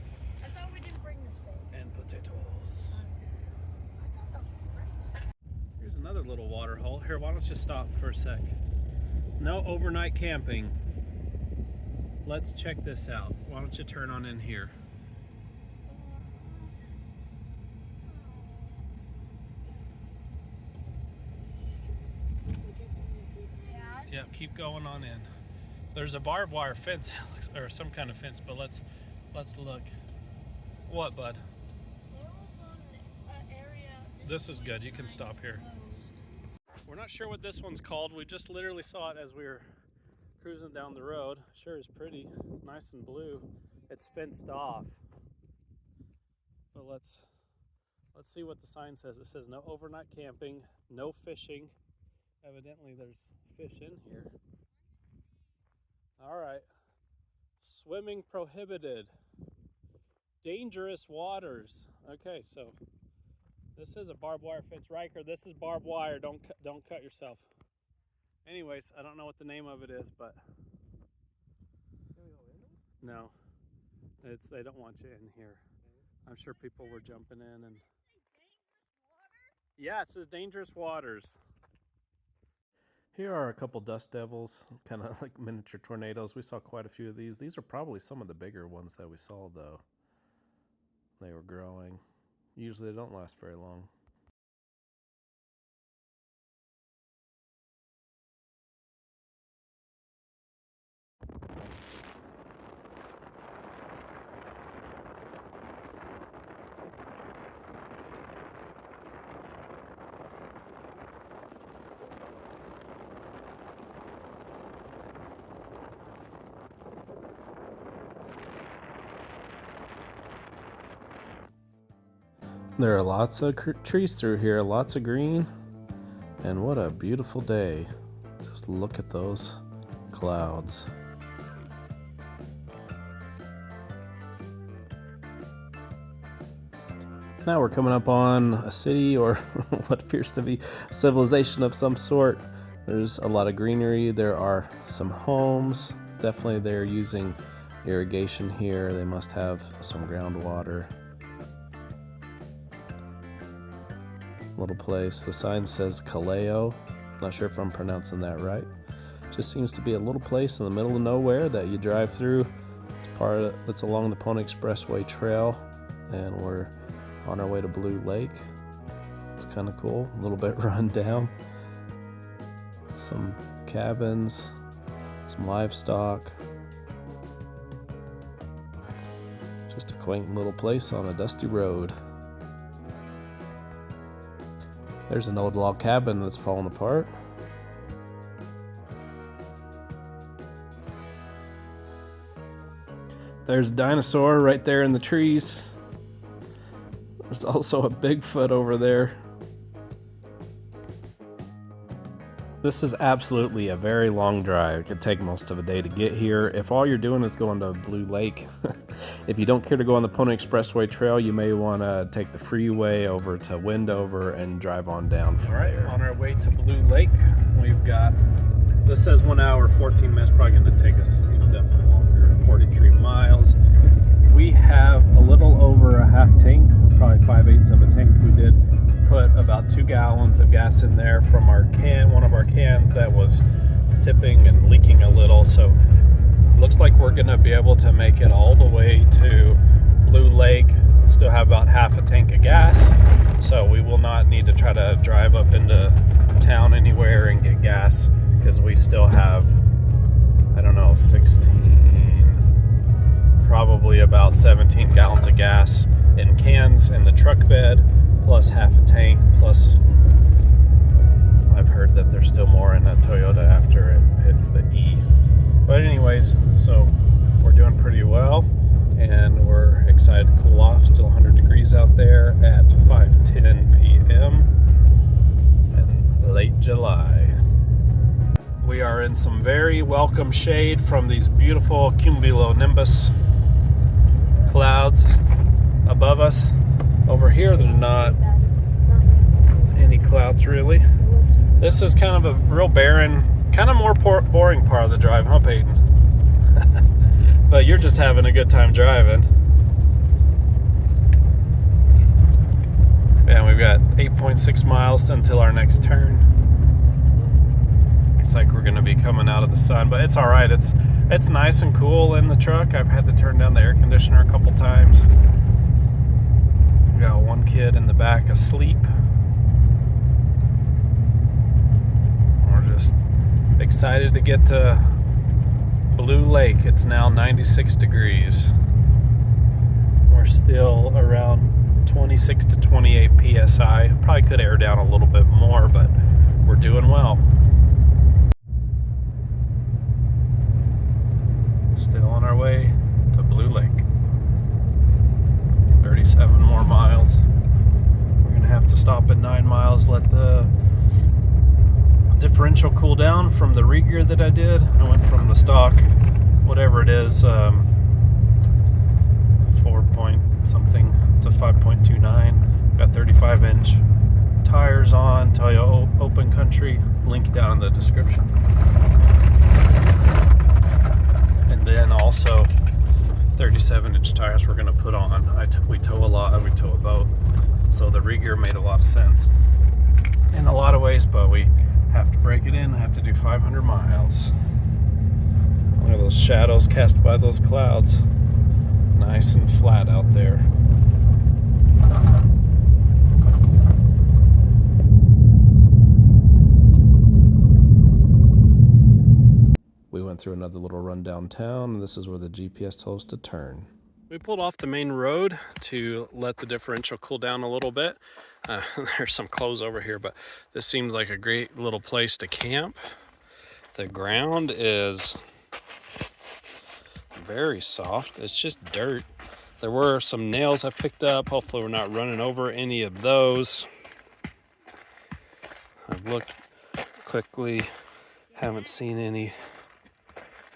I thought we didn't bring the steak. And potatoes. I thought that was great. Here's another little water hole. Here, why don't you stop for a sec? No overnight camping. Let's check this out. Why don't you turn on in here? Yep, keep going on in. There's a barbed wire fence or some kind of fence, but let's look. What, bud? There was an area. This is good. You can stop here. We're not sure what this one's called. We just literally saw it as we were cruising down the road. Sure is pretty, nice and blue. It's fenced off. But let's see what the sign says. It says no overnight camping, no fishing. Evidently there's fish in here. All right. Swimming prohibited. Dangerous waters. Okay, so this is a barbed wire fence. Riker, this is barbed wire. Don't cut yourself. Anyways, I don't know what the name of it is, but No, they don't want you in here. I'm sure people were jumping in and. Yeah, it says dangerous waters. Here are a couple dust devils, kind of like miniature tornadoes. We saw quite a few of these. These are probably some of the bigger ones that we saw, though. They were growing. Usually they don't last very long. There are lots of trees through here, lots of green, and what a beautiful day. Just look at those clouds. Now we're coming up on a city, or what appears to be a civilization of some sort. There's a lot of greenery, there are some homes. Definitely they're using irrigation here. They must have some groundwater. Little place. The sign says Kaleo. Not sure if I'm pronouncing that right. Just seems to be a little place in the middle of nowhere that you drive through. It's along the Pony Expressway trail, and we're on our way to Blue Lake. It's kind of cool. A little bit run down. Some cabins, some livestock. Just a quaint little place on a dusty road. There's an old log cabin that's fallen apart. There's a dinosaur right there in the trees. There's also a Bigfoot over there. This is absolutely a very long drive. It could take most of a day to get here. If all you're doing is going to Blue Lake, if you don't care to go on the Pony Expressway trail, you may want to take the freeway over to Wendover and drive on down from there. On our way to Blue Lake, we've got, this says 1 hour, 14 minutes, probably going to take us, definitely longer, 43 miles. We have a little over a half tank, probably 5/8 of a tank. We did put about 2 gallons of gas in there from our can, one of our cans that was tipping and leaking a little. So looks like we're gonna be able to make it all the way to Blue Lake. Still have about half a tank of gas, so we will not need to try to drive up into town anywhere and get gas, because we still have, I don't know, 16, probably about 17 gallons of gas in cans in the truck bed, plus half a tank, plus I've heard that there's still more in a Toyota after it hits the E. But anyways, so we're doing pretty well, and we're excited to cool off. Still 100 degrees out there at 5:10 p.m. in late July. We are in some very welcome shade from these beautiful cumulonimbus clouds above us. Over here, there's not any clouds really. This is kind of a real barren, kind of more boring part of the drive, huh, Peyton? But you're just having a good time driving. And we've got 8.6 miles until our next turn. Looks like we're going to be coming out of the sun, but it's all right. It's nice and cool in the truck. I've had to turn down the air conditioner a couple times. We got one kid in the back asleep. We're just excited to get to Blue Lake. It's now 96 degrees. We're still around 26 to 28 psi. Probably could air down a little bit more, but we're doing well. Still on our way to Blue Lake. 37 more miles. We're gonna have to stop at 9 miles, let the differential cool down from the re-gear that I did. I went from the stock, whatever it is, 4 point something to 5.29. Got 35-inch tires on, Toyo Open Country, link down in the description. And then also 37-inch tires we're gonna put on. We tow a lot, we tow a boat, so the rear gear made a lot of sense in a lot of ways, but we have to break it in, have to do 500 miles. Look at those shadows cast by those clouds. Nice and flat out there. We went through another little run downtown, and this is where the GPS told us to turn. We pulled off the main road to let the differential cool down a little bit. There's some clothes over here, but this seems like a great little place to camp. The ground is very soft. It's just dirt. There were some nails I picked up. Hopefully we're not running over any of those. I've looked quickly, haven't seen any.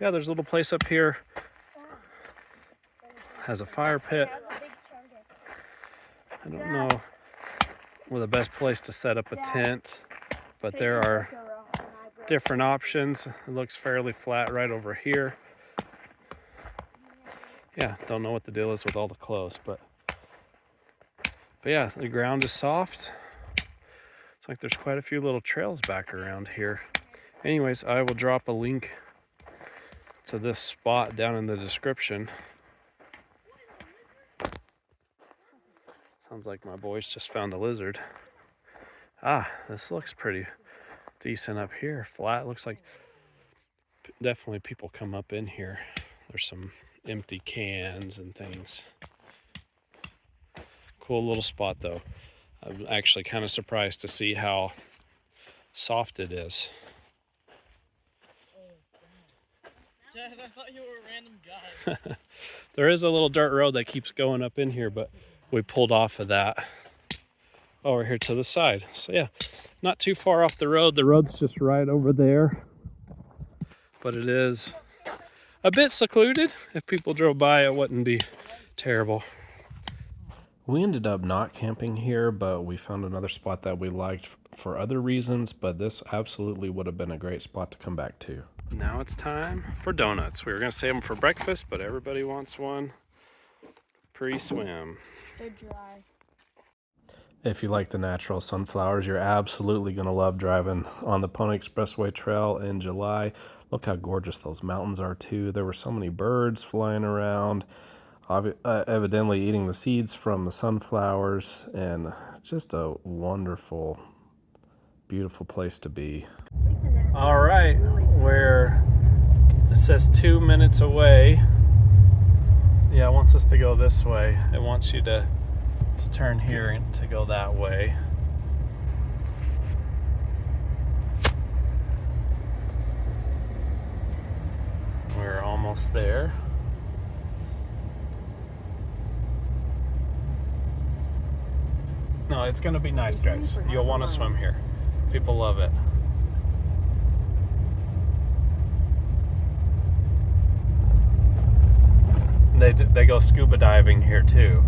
Yeah, there's a little place up here. Has a fire pit. I don't know where the best place to set up a tent, but there are different options. It looks fairly flat right over here. Yeah, don't know what the deal is with all the clothes, but yeah, the ground is soft. It's like there's quite a few little trails back around here. Anyways, I will drop a link to this spot down in the description. Sounds like my boys just found a lizard. Ah, this looks pretty decent up here. Flat, looks like definitely people come up in here. There's some empty cans and things. Cool little spot though. I'm actually kind of surprised to see how soft it is. Dad, I thought you were a random guy. There is a little dirt road that keeps going up in here, but we pulled off of that over here to the side. So yeah, not too far off the road. The road's just right over there, but it is a bit secluded. If people drove by, it wouldn't be terrible. We ended up not camping here, but we found another spot that we liked for other reasons, but this absolutely would have been a great spot to come back to. Now it's time for donuts. We were gonna save them for breakfast, but everybody wants one pre-swim. They're dry. If you like the natural sunflowers, you're absolutely gonna love driving on the Pony Expressway Trail in July. Look how gorgeous those mountains are too. There were so many birds flying around, evidently eating the seeds from the sunflowers, and just a wonderful, beautiful place to be. All right, it says 2 minutes away. Yeah, it wants us to go this way. It wants you to turn here and to go that way. We're almost there. No, it's gonna be nice, guys. You'll want to swim here. People love it. They go scuba diving here too.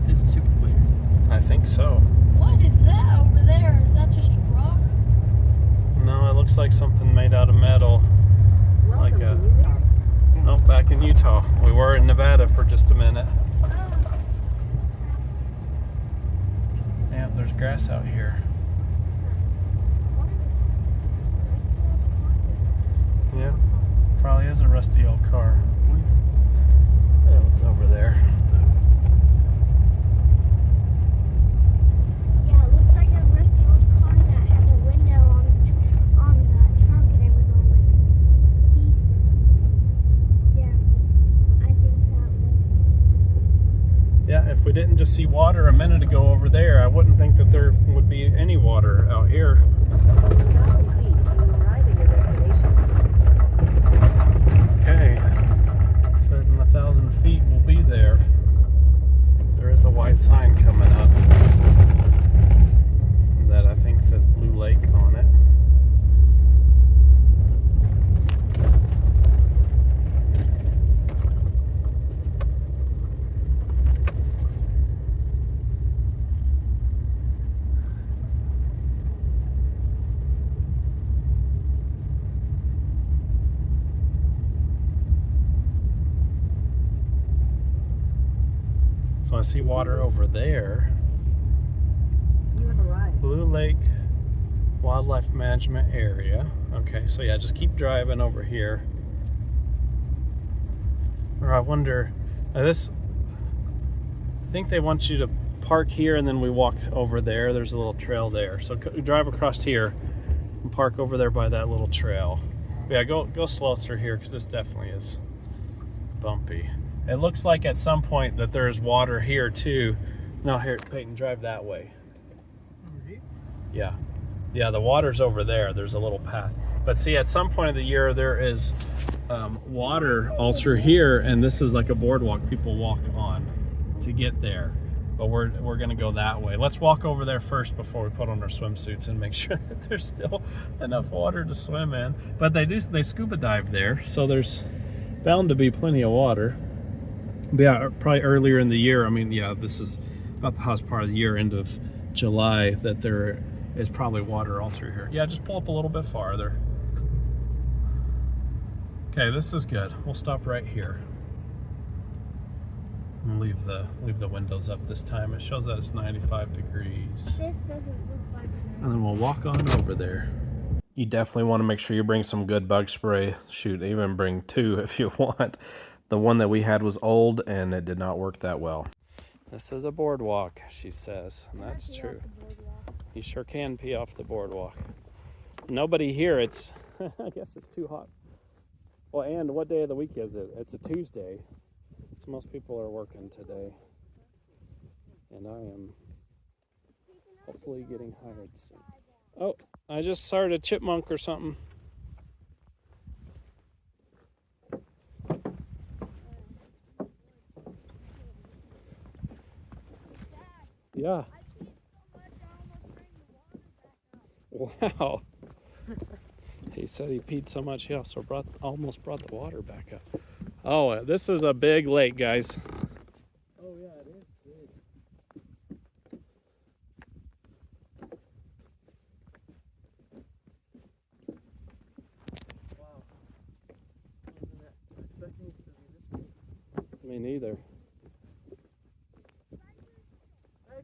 Is it super clear? I think so. What is that over there? Is that just a rock? No, it looks like something made out of metal. Welcome Like to Utah. Oh, back in Utah. We were in Nevada for just a minute. Yeah, there's grass out here. Yeah, probably is a rusty old car. Oh, it's over there. Yeah, it looked like a rusty old car that had a window on the trunk and it was all like steep. Yeah, I think that was. Yeah, if we didn't just see water a minute ago over there, I wouldn't think that there would be any water out here. 1,000 feet and you arrive at your destination. Okay. It says in 1,000 feet we'll be there. There is a white sign coming up that I think says Blue Lake on it. So I see water over there. You have arrived. Blue Lake Wildlife Management Area. Okay, so yeah, just keep driving over here. Or I wonder, I think they want you to park here and then we walk over there. There's a little trail there. So drive across here and park over there by that little trail. Yeah, go slow through here because this definitely is bumpy. It looks like at some point that there's water here too. No, here, Peyton, drive that way. Yeah. Yeah, the water's over there. There's a little path. But see, at some point of the year, there is water all through here, and this is like a boardwalk people walk on to get there. But we're gonna go that way. Let's walk over there first before we put on our swimsuits and make sure that there's still enough water to swim in. But they scuba dive there, so there's bound to be plenty of water. But yeah, probably earlier in the year. I mean, yeah, this is about the hottest part of the year, end of July, that there is probably water all through here. Yeah, just pull up a little bit farther. Okay, this is good. We'll stop right here. And leave the windows up this time. It shows that it's 95 degrees. This doesn't look like And then we'll walk on over there. You definitely want to make sure you bring some good bug spray. Shoot, even bring 2 if you want. The one that we had was old and it did not work that well. This is a boardwalk, she says, and that's true. You sure can pee off the boardwalk. Nobody here, it's, I guess it's too hot. Well, and what day of the week is it? It's a Tuesday, so most people are working today. And I am hopefully getting hired soon. Oh, I just started a chipmunk or something. Yeah. Wow. He said he peed so much he also almost brought the water back up. Oh, this is a big lake, guys. Oh yeah, it is big. Wow. I wasn't expecting it to be this big. Me neither.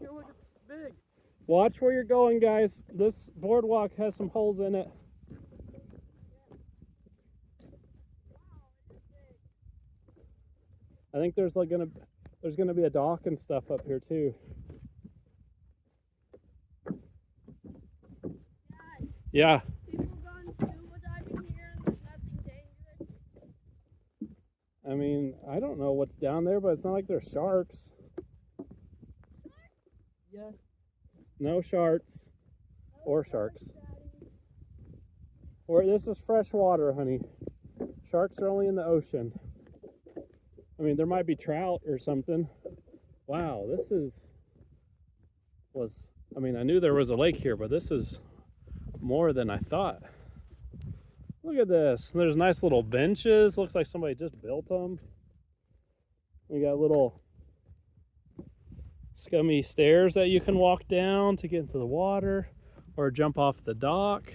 Hey, look, it's big. Watch where you're going, guys. This boardwalk has some holes in it. I think there's gonna be a dock and stuff up here too. Yeah. People gone scuba diving here and there's nothing dangerous. I mean, I don't know what's down there, but it's not like there's sharks. Yes. No sharks. Or sharks. Or this is fresh water, honey. Sharks are only in the ocean. I mean, there might be trout or something. Wow, this I mean, I knew there was a lake here, but this is more than I thought. Look at this. There's nice little benches. Looks like somebody just built them. We got little scummy stairs that you can walk down to get into the water or jump off the dock.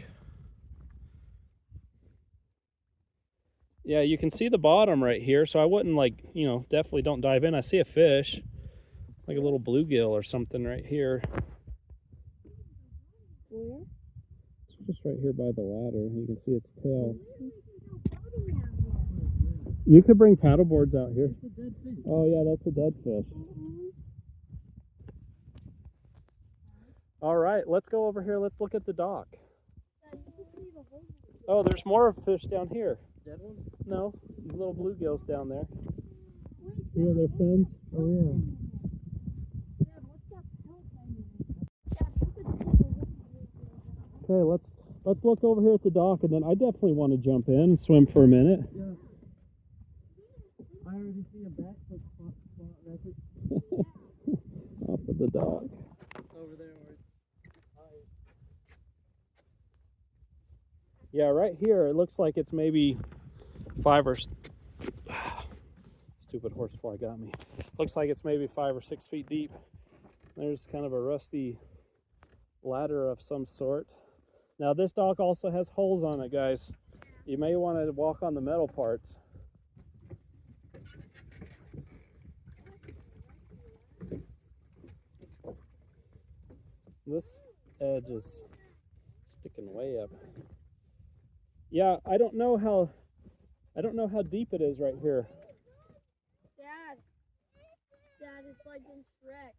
Yeah, you can see the bottom right here, so I wouldn't definitely don't dive in. I see a fish, like a little bluegill or something right here. Where? It's just right here by the ladder. You can see its tail. You could bring paddle boards out here. It's a dead fish. Oh yeah, that's a dead fish. All right, let's go over here. Let's look at the dock. Oh, there's more fish down here. Dead one? No, little bluegills down there. See where their fins? Oh yeah. Okay, let's look over here at the dock, and then I definitely want to jump in and swim for a minute. Yeah. I already see a backflip spot right there. Off of the dock. Over there where it's high. Yeah, right here it looks like it's maybe 5 or stupid horsefly got me. Looks like it's maybe 5 or 6 feet deep. There's kind of a rusty ladder of some sort. Now this dock also has holes on it, guys. You may want to walk on the metal parts. This edge is sticking way up. Yeah, I don't know how deep it is right here. Dad, it's like in Shrek.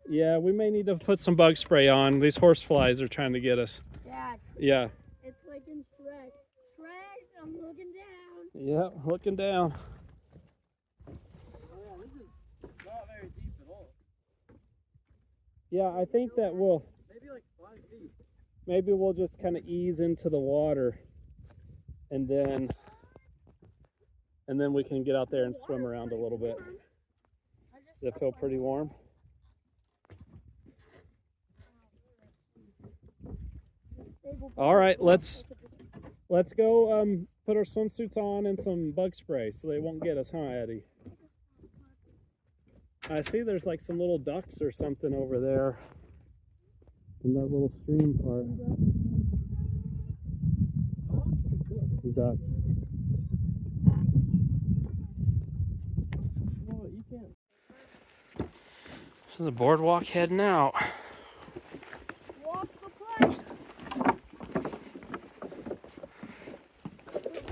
Yeah, we may need to put some bug spray on. These horse flies are trying to get us. Dad, Yeah. it's like in Shrek. Shrek, I'm looking down. Yeah, looking down. Oh yeah, this is not very deep at all. Yeah, I think that Maybe like 5 feet. maybe we'll just kind of ease into the water, and then we can get out there and swim around a little bit. Does it feel pretty warm? All right, let's go put our swimsuits on and some bug spray so they won't get us, huh, Eddie? I see there's like some little ducks or something over there in that little stream part. Ducks. Well, you can't. This is a boardwalk heading out. Walk the plank.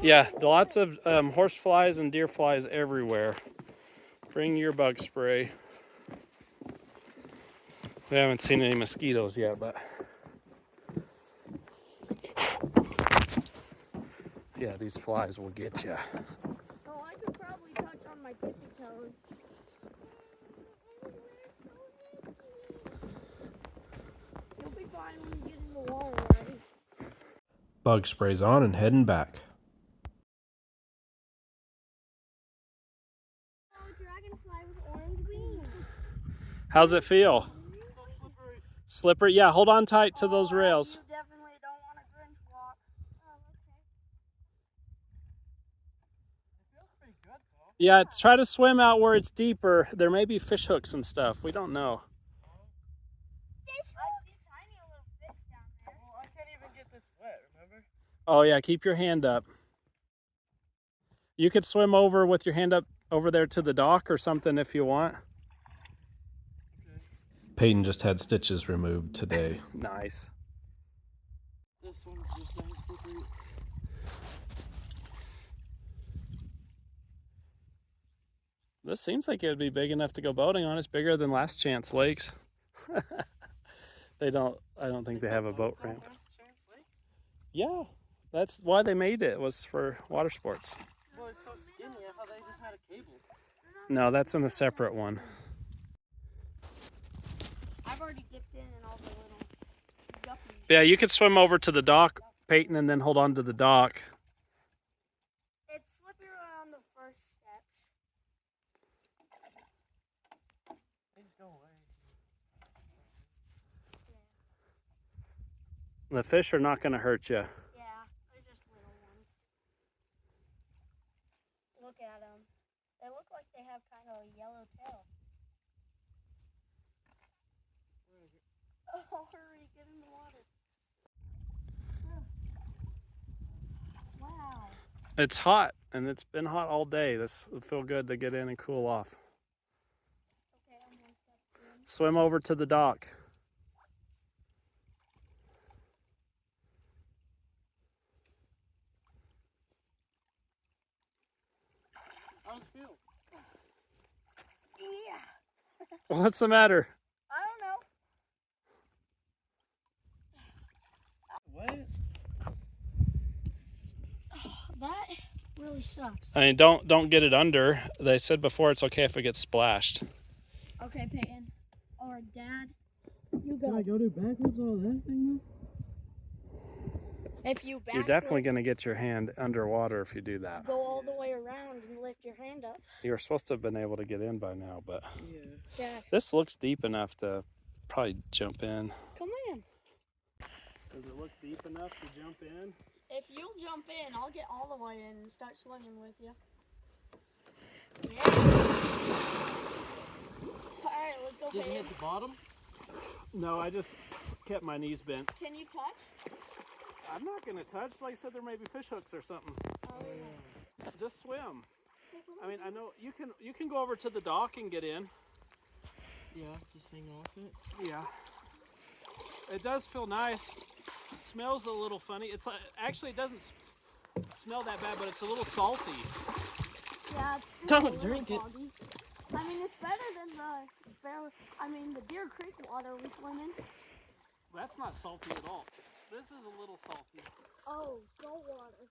Yeah, lots of horse flies and deer flies everywhere. Bring your bug spray. We haven't seen any mosquitoes yet, but yeah, these flies will get you. Oh, I could probably touch on my tippy toes. You'll be fine when you get in the water already. Bug spray's on and heading back. Oh, dragonfly with orange wings. How's it feel? Slippery? Yeah, hold on tight to those rails. You definitely don't want to Grinch walk. Oh, okay. It feels pretty good though. Yeah, try to swim out where it's deeper. There may be fish hooks and stuff. We don't know. Fish hooks? I see tiny little fish down there. Well, I can't even get this wet, remember? Oh yeah, keep your hand up. You could swim over with your hand up over there to the dock or something if you want. Peyton just had stitches removed today. Nice. This one's just nice slippery. This seems like it would be big enough to go boating on. It's bigger than Last Chance Lakes. I don't think they have a boat ramp. Yeah, that's why they made it, was for water sports. Well, it's so skinny, I thought they just had a cable. No, that's in a separate one. I've already dipped in all the little guppies. Yeah, you could swim over to the dock, Peyton, and then hold on to the dock. It's slippery around the first steps. They just go away. The fish are not going to hurt you. Yeah, they're just little ones. Look at them. They look like they have kind of a yellow tail. Oh, hurry, get in the water. Wow. It's hot, and it's been hot all day. This will feel good to get in and cool off. Okay, I'm one step in. Swim over to the dock. How does it feel? Yeah. What's the matter? I don't know. What? That really sucks. I mean, don't get it under. They said before it's okay if it gets splashed. Okay, Peyton. Or Dad, you go. Can I go do backflips on that thing If you backflip, You're definitely going to get your hand underwater if you do that. go all the way around and lift your hand up. You were supposed to have been able to get in by now, but though? Yeah. Dad, this looks deep enough to probably jump in. come in. Does it look deep enough to jump in? If you'll jump in, I'll get all the way in and start swimming with you. Yeah. Alright, let's go, Did you Peyton. hit the bottom? No, I just kept my knees bent. Can you touch? I'm not going to touch. Like I said, there may be fish hooks or something. Oh, yeah. Just swim. I mean, I know you can go over to the dock and get in. Yeah, just hang off it. Yeah. It does feel nice. Smells a little funny. It's like, actually it doesn't smell that bad, but it's a little salty. Yeah, it's Don't a little drink it. foggy. I mean, it's better than the Deer Creek water we swim in. That's not salty at all. This is a little salty. Oh, salt water.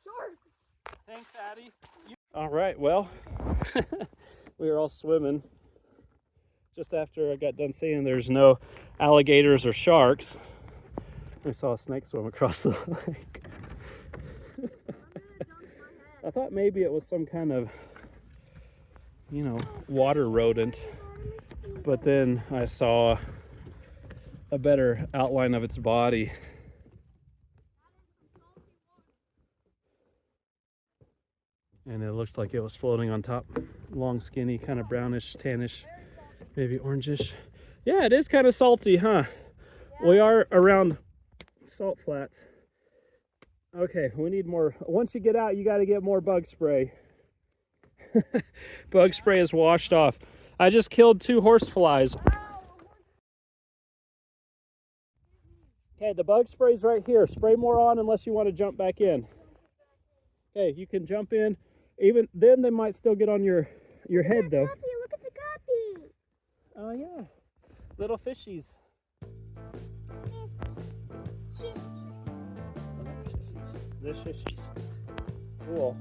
Sharks. Thanks, Addie. All right, well, we were all swimming. Just after I got done seeing there's no alligators or sharks, we saw a snake swim across the lake. I thought maybe it was some kind of, water rodent, but then I saw a better outline of its body. And it looked like it was floating on top. Long, skinny, kind of brownish, tannish, maybe orangish. Yeah, it is kind of salty, huh? We are around salt flats. Okay, we need more. Once you get out, you got to get more bug spray. Bug spray is washed off. I just killed 2 horseflies. Okay, the bug spray's right here. Spray more on unless you want to jump back in. Okay, you can jump in. Even then, they might still get on your head, though. Guppy, look at the guppy. Oh, yeah. Little fishies. She's The shishies. Cool.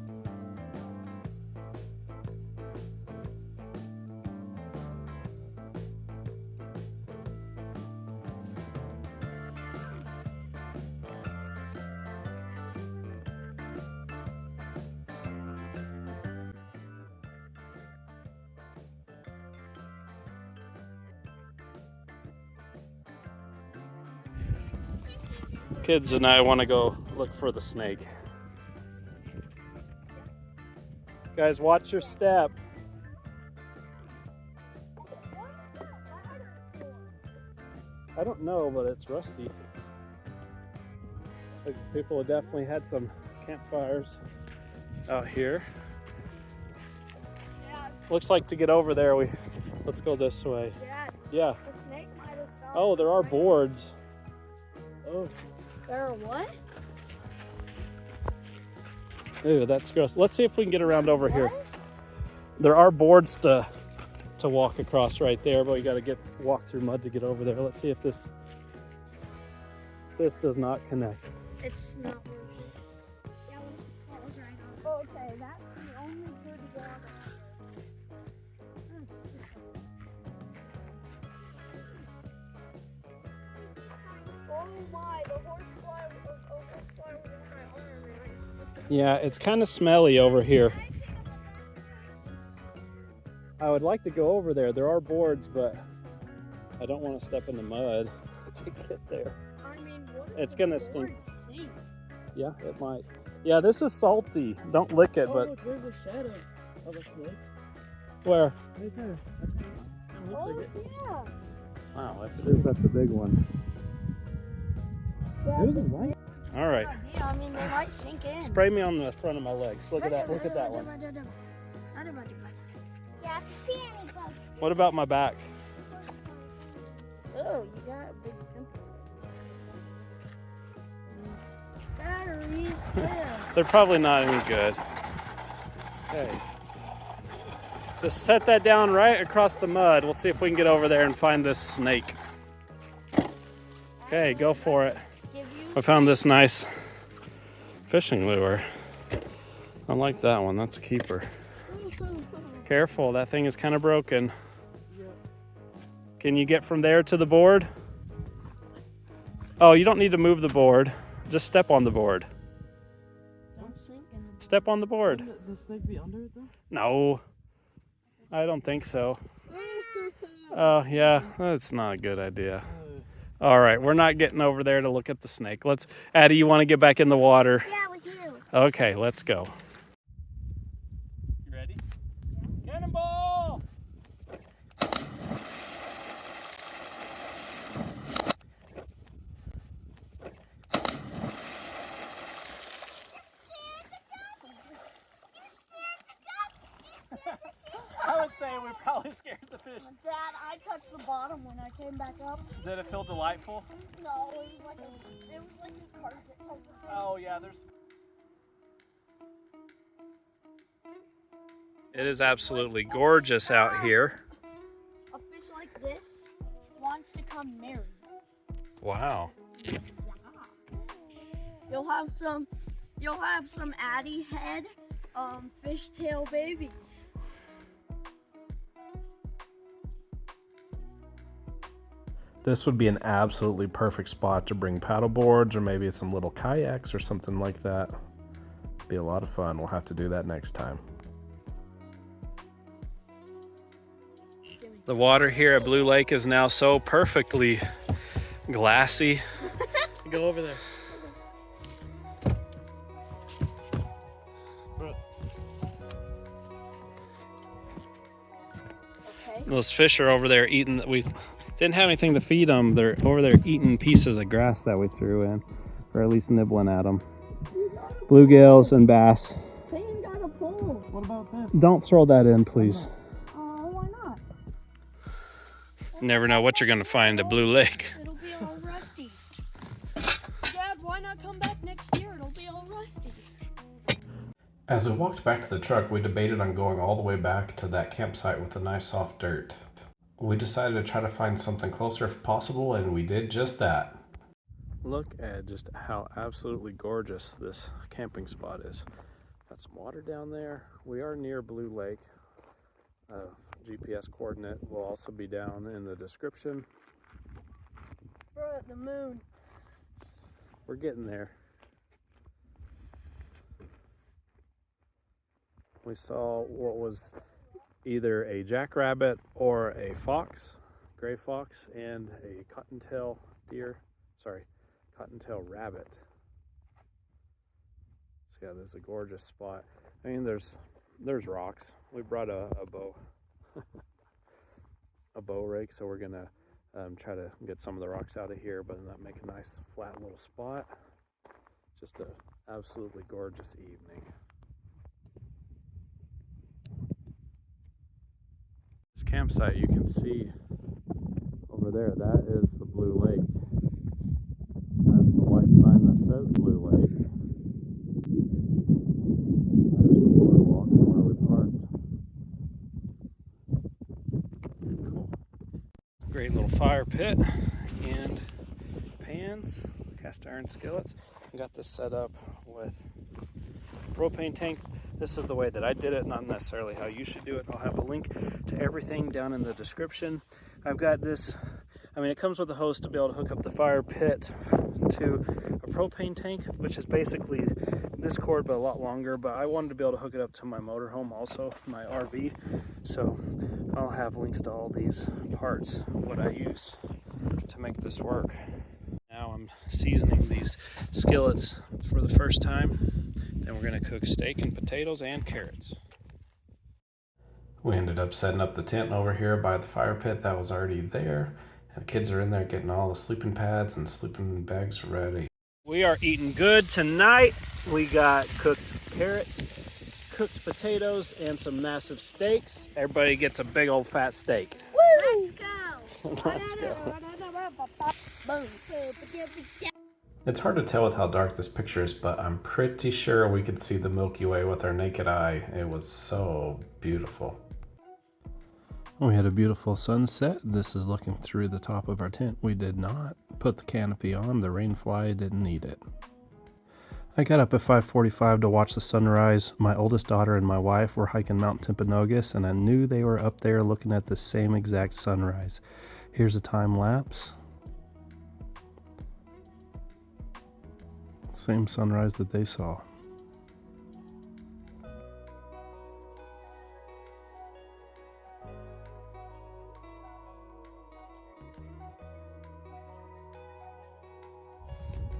Kids and I want to go look for the snake. Guys, watch your step. I don't know, but it's rusty. Looks like people have definitely had some campfires out here. Yeah, Looks like to get over there, let's go this way. Dad, Yeah. the snake might have stopped. Oh, there are boards. Oh. There are what? Ew, that's gross. Let's see if we can get around over here. There are boards to walk across right there, but we got to walk through mud to get over there. Let's see if this does not connect. It's not working. Yeah, let's try it on. Okay, that's the only good water. Oh my, the horsefly was in my arm, man. Yeah, it's kind of smelly over here. I would like to go over there. There are boards, but I don't want to step in the mud to get there. I mean, what if It's the gonna stink. boards sink? Yeah, it might. Yeah, this is salty. Don't lick it, but look, there's a shadow of a snake. where? Right there. It looks Oh, like it. yeah. Wow, if it is, that's a big one. Yeah, There's a white. All right, yeah, I mean, they might sink in. spray me on the front of my legs. Look at that. Look at that one. Yeah, if you see any bugs. What about my back? Oh, you got a big pimple. Batteries, where? They're probably not any good. Okay. Just set that down right across the mud. We'll see if we can get over there and find this snake. Okay, go for it. Give you I found this nice fishing lure. I like that one. That's a keeper. Careful, that thing is kind of broken. Can you get from there to the board? Oh, you don't need to move the board. Just step on the board. Don't sink in. Step on the board. Wouldn't the snake be under it though? No, I don't think so. Oh, yeah, that's not a good idea. All right, we're not getting over there to look at the snake. Addie, you want to get back in the water? Yeah, with you. Okay, let's go. You ready? Yeah. Cannonball! I would say we probably scared the fish. Dad, I touched the bottom when I came back up. Did it feel delightful? No, it was like a carpet. Oh yeah, there's. It is absolutely gorgeous out here. A fish like this wants to come marry. Wow. You'll have some Addy head, fishtail babies. This would be an absolutely perfect spot to bring paddle boards or maybe some little kayaks or something like that. Be a lot of fun. We'll have to do that next time. The water here at Blue Lake is now so perfectly glassy. Go over there. Okay. Those fish are over there eating. We didn't have anything to feed them. They're over there eating pieces of grass that we threw in, or at least nibbling at them. Bluegills and bass. Payne got a pole. What about this? Don't throw that in, please. Why not? Never know what you're gonna find at Blue Lake. It'll be all rusty. Dad, why not come back next year? It'll be all rusty. As we walked back to the truck, we debated on going all the way back to that campsite with the nice soft dirt. We decided to try to find something closer if possible, and we did just that. Look at just how absolutely gorgeous this camping spot is. Got some water down there. We are near Blue Lake. GPS coordinate will also be down in the description. We're at the moon. We're getting there. We saw what was either a jackrabbit or a fox, gray fox, and a cottontail rabbit. So yeah, this is a gorgeous spot. I mean, there's rocks. We brought a bow, a bow rake, so we're gonna try to get some of the rocks out of here, but not make a nice flat little spot. Just an absolutely gorgeous evening. This campsite you can see over there, that is the Blue Lake. That's the white sign that says Blue Lake. There's the boardwalk where we parked. Cool. Great little fire pit and pans, cast iron skillets. I got this set up with propane tank. This is the way that I did it, not necessarily how you should do it. I'll have a link to everything down in the description. I've got this, it comes with a hose to be able to hook up the fire pit to a propane tank, which is basically this cord but a lot longer, but I wanted to be able to hook it up to my motorhome also, my RV. So I'll have links to all these parts, what I use to make this work. Now I'm seasoning these skillets for the first time. Then we're gonna cook steak and potatoes and carrots. We ended up setting up the tent over here by the fire pit that was already there. And the kids are in there getting all the sleeping pads and sleeping bags ready. We are eating good tonight. We got cooked carrots, cooked potatoes, and some massive steaks. Everybody gets a big old fat steak. Woo! Let's go. Let's go. Boom. It's hard to tell with how dark this picture is, but I'm pretty sure we could see the Milky Way with our naked eye. It was so beautiful. We had a beautiful sunset. This is looking through the top of our tent. We did not put the canopy on. The rainfly didn't need it. I got up at 5:45 to watch the sunrise. My oldest daughter and my wife were hiking Mount Timpanogos, and I knew they were up there looking at the same exact sunrise. Here's a time lapse. Same sunrise that they saw.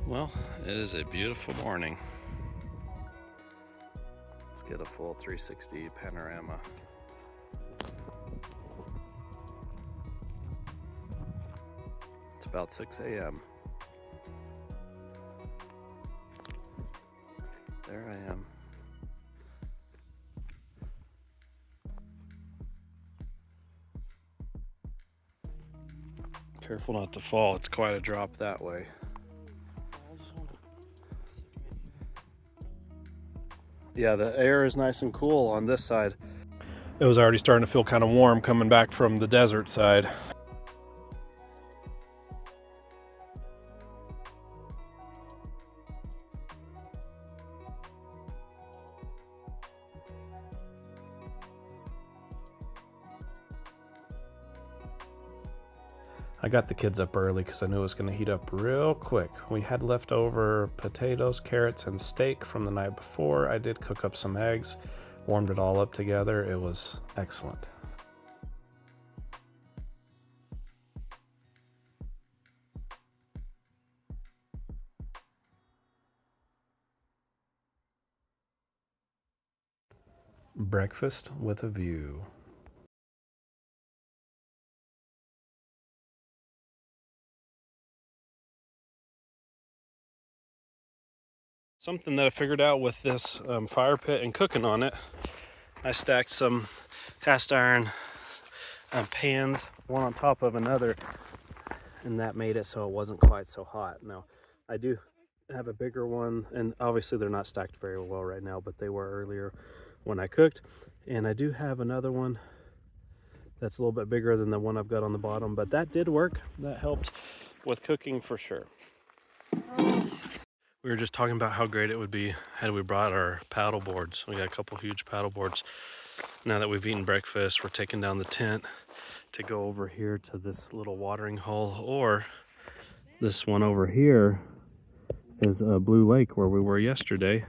Well, it is a beautiful morning. Let's get a full 360 panorama. It's about 6 a.m. There I am. Careful not to fall. It's quite a drop that way. Yeah, the air is nice and cool on this side. It was already starting to feel kind of warm coming back from the desert side. I got the kids up early because I knew it was going to heat up real quick. We had leftover potatoes, carrots, and steak from the night before. I did cook up some eggs, warmed it all up together. It was excellent. Breakfast with a view. Something that I figured out with this fire pit and cooking on it, I stacked some cast iron pans, one on top of another, and that made it so it wasn't quite so hot. Now, I do have a bigger one, and obviously they're not stacked very well right now, but they were earlier when I cooked. And I do have another one that's a little bit bigger than the one I've got on the bottom, but that did work. That helped with cooking for sure. We were just talking about how great it would be had we brought our paddle boards. We got a couple huge paddle boards. Now that we've eaten breakfast, we're taking down the tent to go over here to this little watering hole, or this one over here is a Blue Lake where we were yesterday,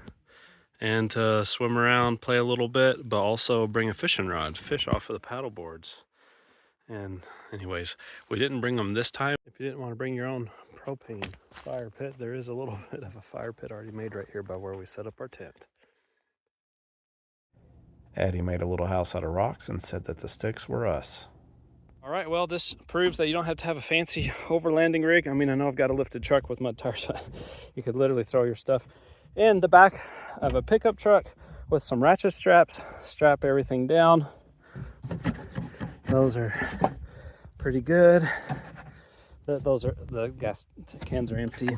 and swim around, play a little bit, but also bring a fishing rod, fish off of the paddle boards. And anyways, we didn't bring them this time. If you didn't want to bring your own propane fire pit, there is a little bit of a fire pit already made right here by where we set up our tent. Addie made a little house out of rocks and said that the sticks were us. All right, well, this proves that you don't have to have a fancy overlanding rig. I mean, I know I've got a lifted truck with mud tires, but you could literally throw your stuff in the back of a pickup truck with some ratchet straps, strap everything down. Those are pretty good. Those are, the gas cans are empty.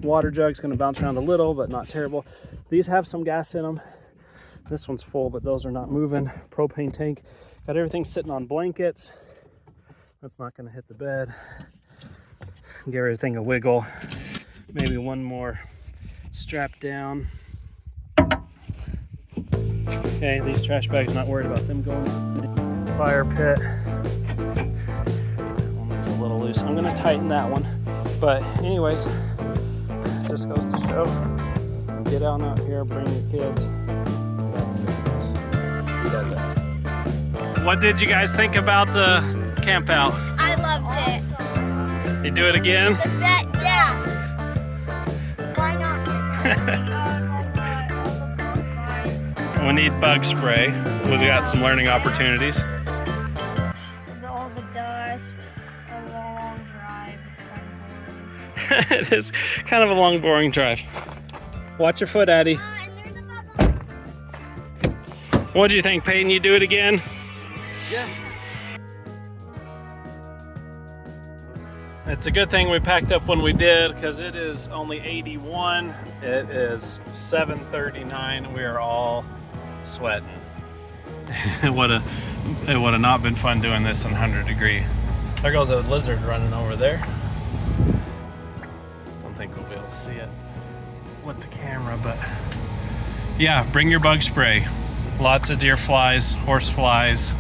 Water jug's gonna bounce around a little, but not terrible. These have some gas in them. This one's full, but those are not moving. Propane tank. Got everything sitting on blankets. That's not gonna hit the bed. Give everything a wiggle. Maybe one more strap down. Okay, these trash bags, not worried about them going in the fire pit. That one that's a little loose. I'm gonna tighten that one. But anyways, just goes to show, get out here, bring your kids. What did you guys think about the camp out? I loved it. You do it again? Yeah. Why not? We need bug spray. We've got some learning opportunities. All the dust, a long drive. It's kind of boring. It is kind of a long, boring drive. Watch your foot, Addie. What do you think, Peyton? You do it again? Yeah. It's a good thing we packed up when we did, because it is only 81. It is 7:39. We are all sweating. It would have not been fun doing this in 100 degree. There goes a lizard running over there. Don't think we'll be able to see it with the camera, but yeah, bring your bug spray. Lots of deer flies, horse flies.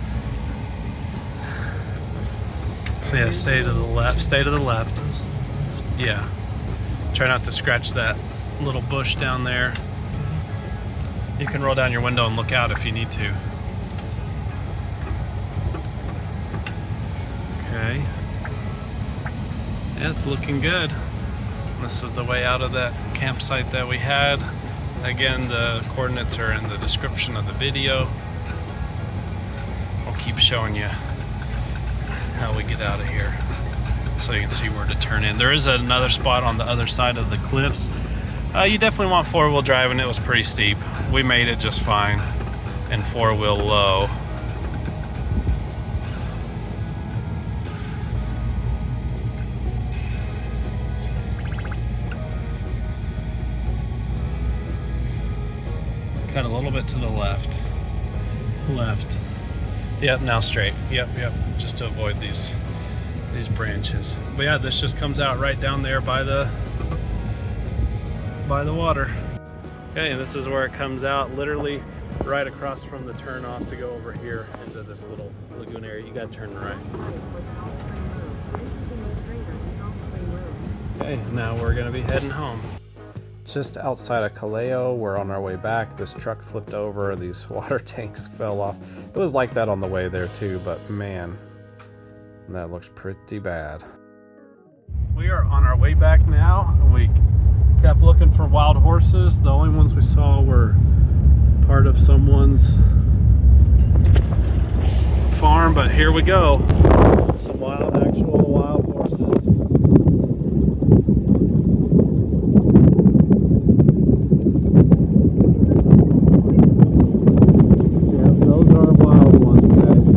So yeah, stay to the left, stay to the left. Yeah. Try not to scratch that little bush down there. You can roll down your window and look out if you need to. Okay. Yeah, it's looking good. This is the way out of that campsite that we had. Again, the coordinates are in the description of the video. I'll keep showing you how we get out of here so you can see where to turn in. There is another spot on the other side of the cliffs. You definitely want four-wheel drive, and it was pretty steep. We made it just fine, and four-wheel low. Cut a little bit to the left. Left. Yep, now straight. Yep. Just to avoid these branches. But yeah, this just comes out right down there by the water. Okay, and this is where it comes out, literally right across from the turn off to go over here into this little lagoon area. You gotta turn right. Okay, now we're gonna be heading home. Just outside of Callao, we're on our way back. This truck flipped over, these water tanks fell off. It was like that on the way there too, but man, that looks pretty bad. We are on our way back now. We kept looking for wild horses. The only ones we saw were part of someone's farm, but here we go. Some actual wild horses. Yeah, those are wild ones, guys.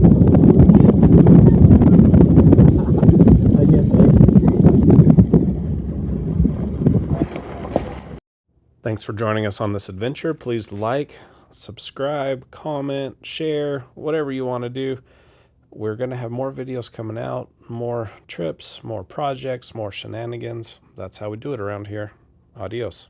I get those. Thanks for joining us on this adventure. Please like, subscribe, comment, share, whatever you want to do. We're going to have more videos coming out, more trips, more projects, more shenanigans. That's how we do it around here. Adios.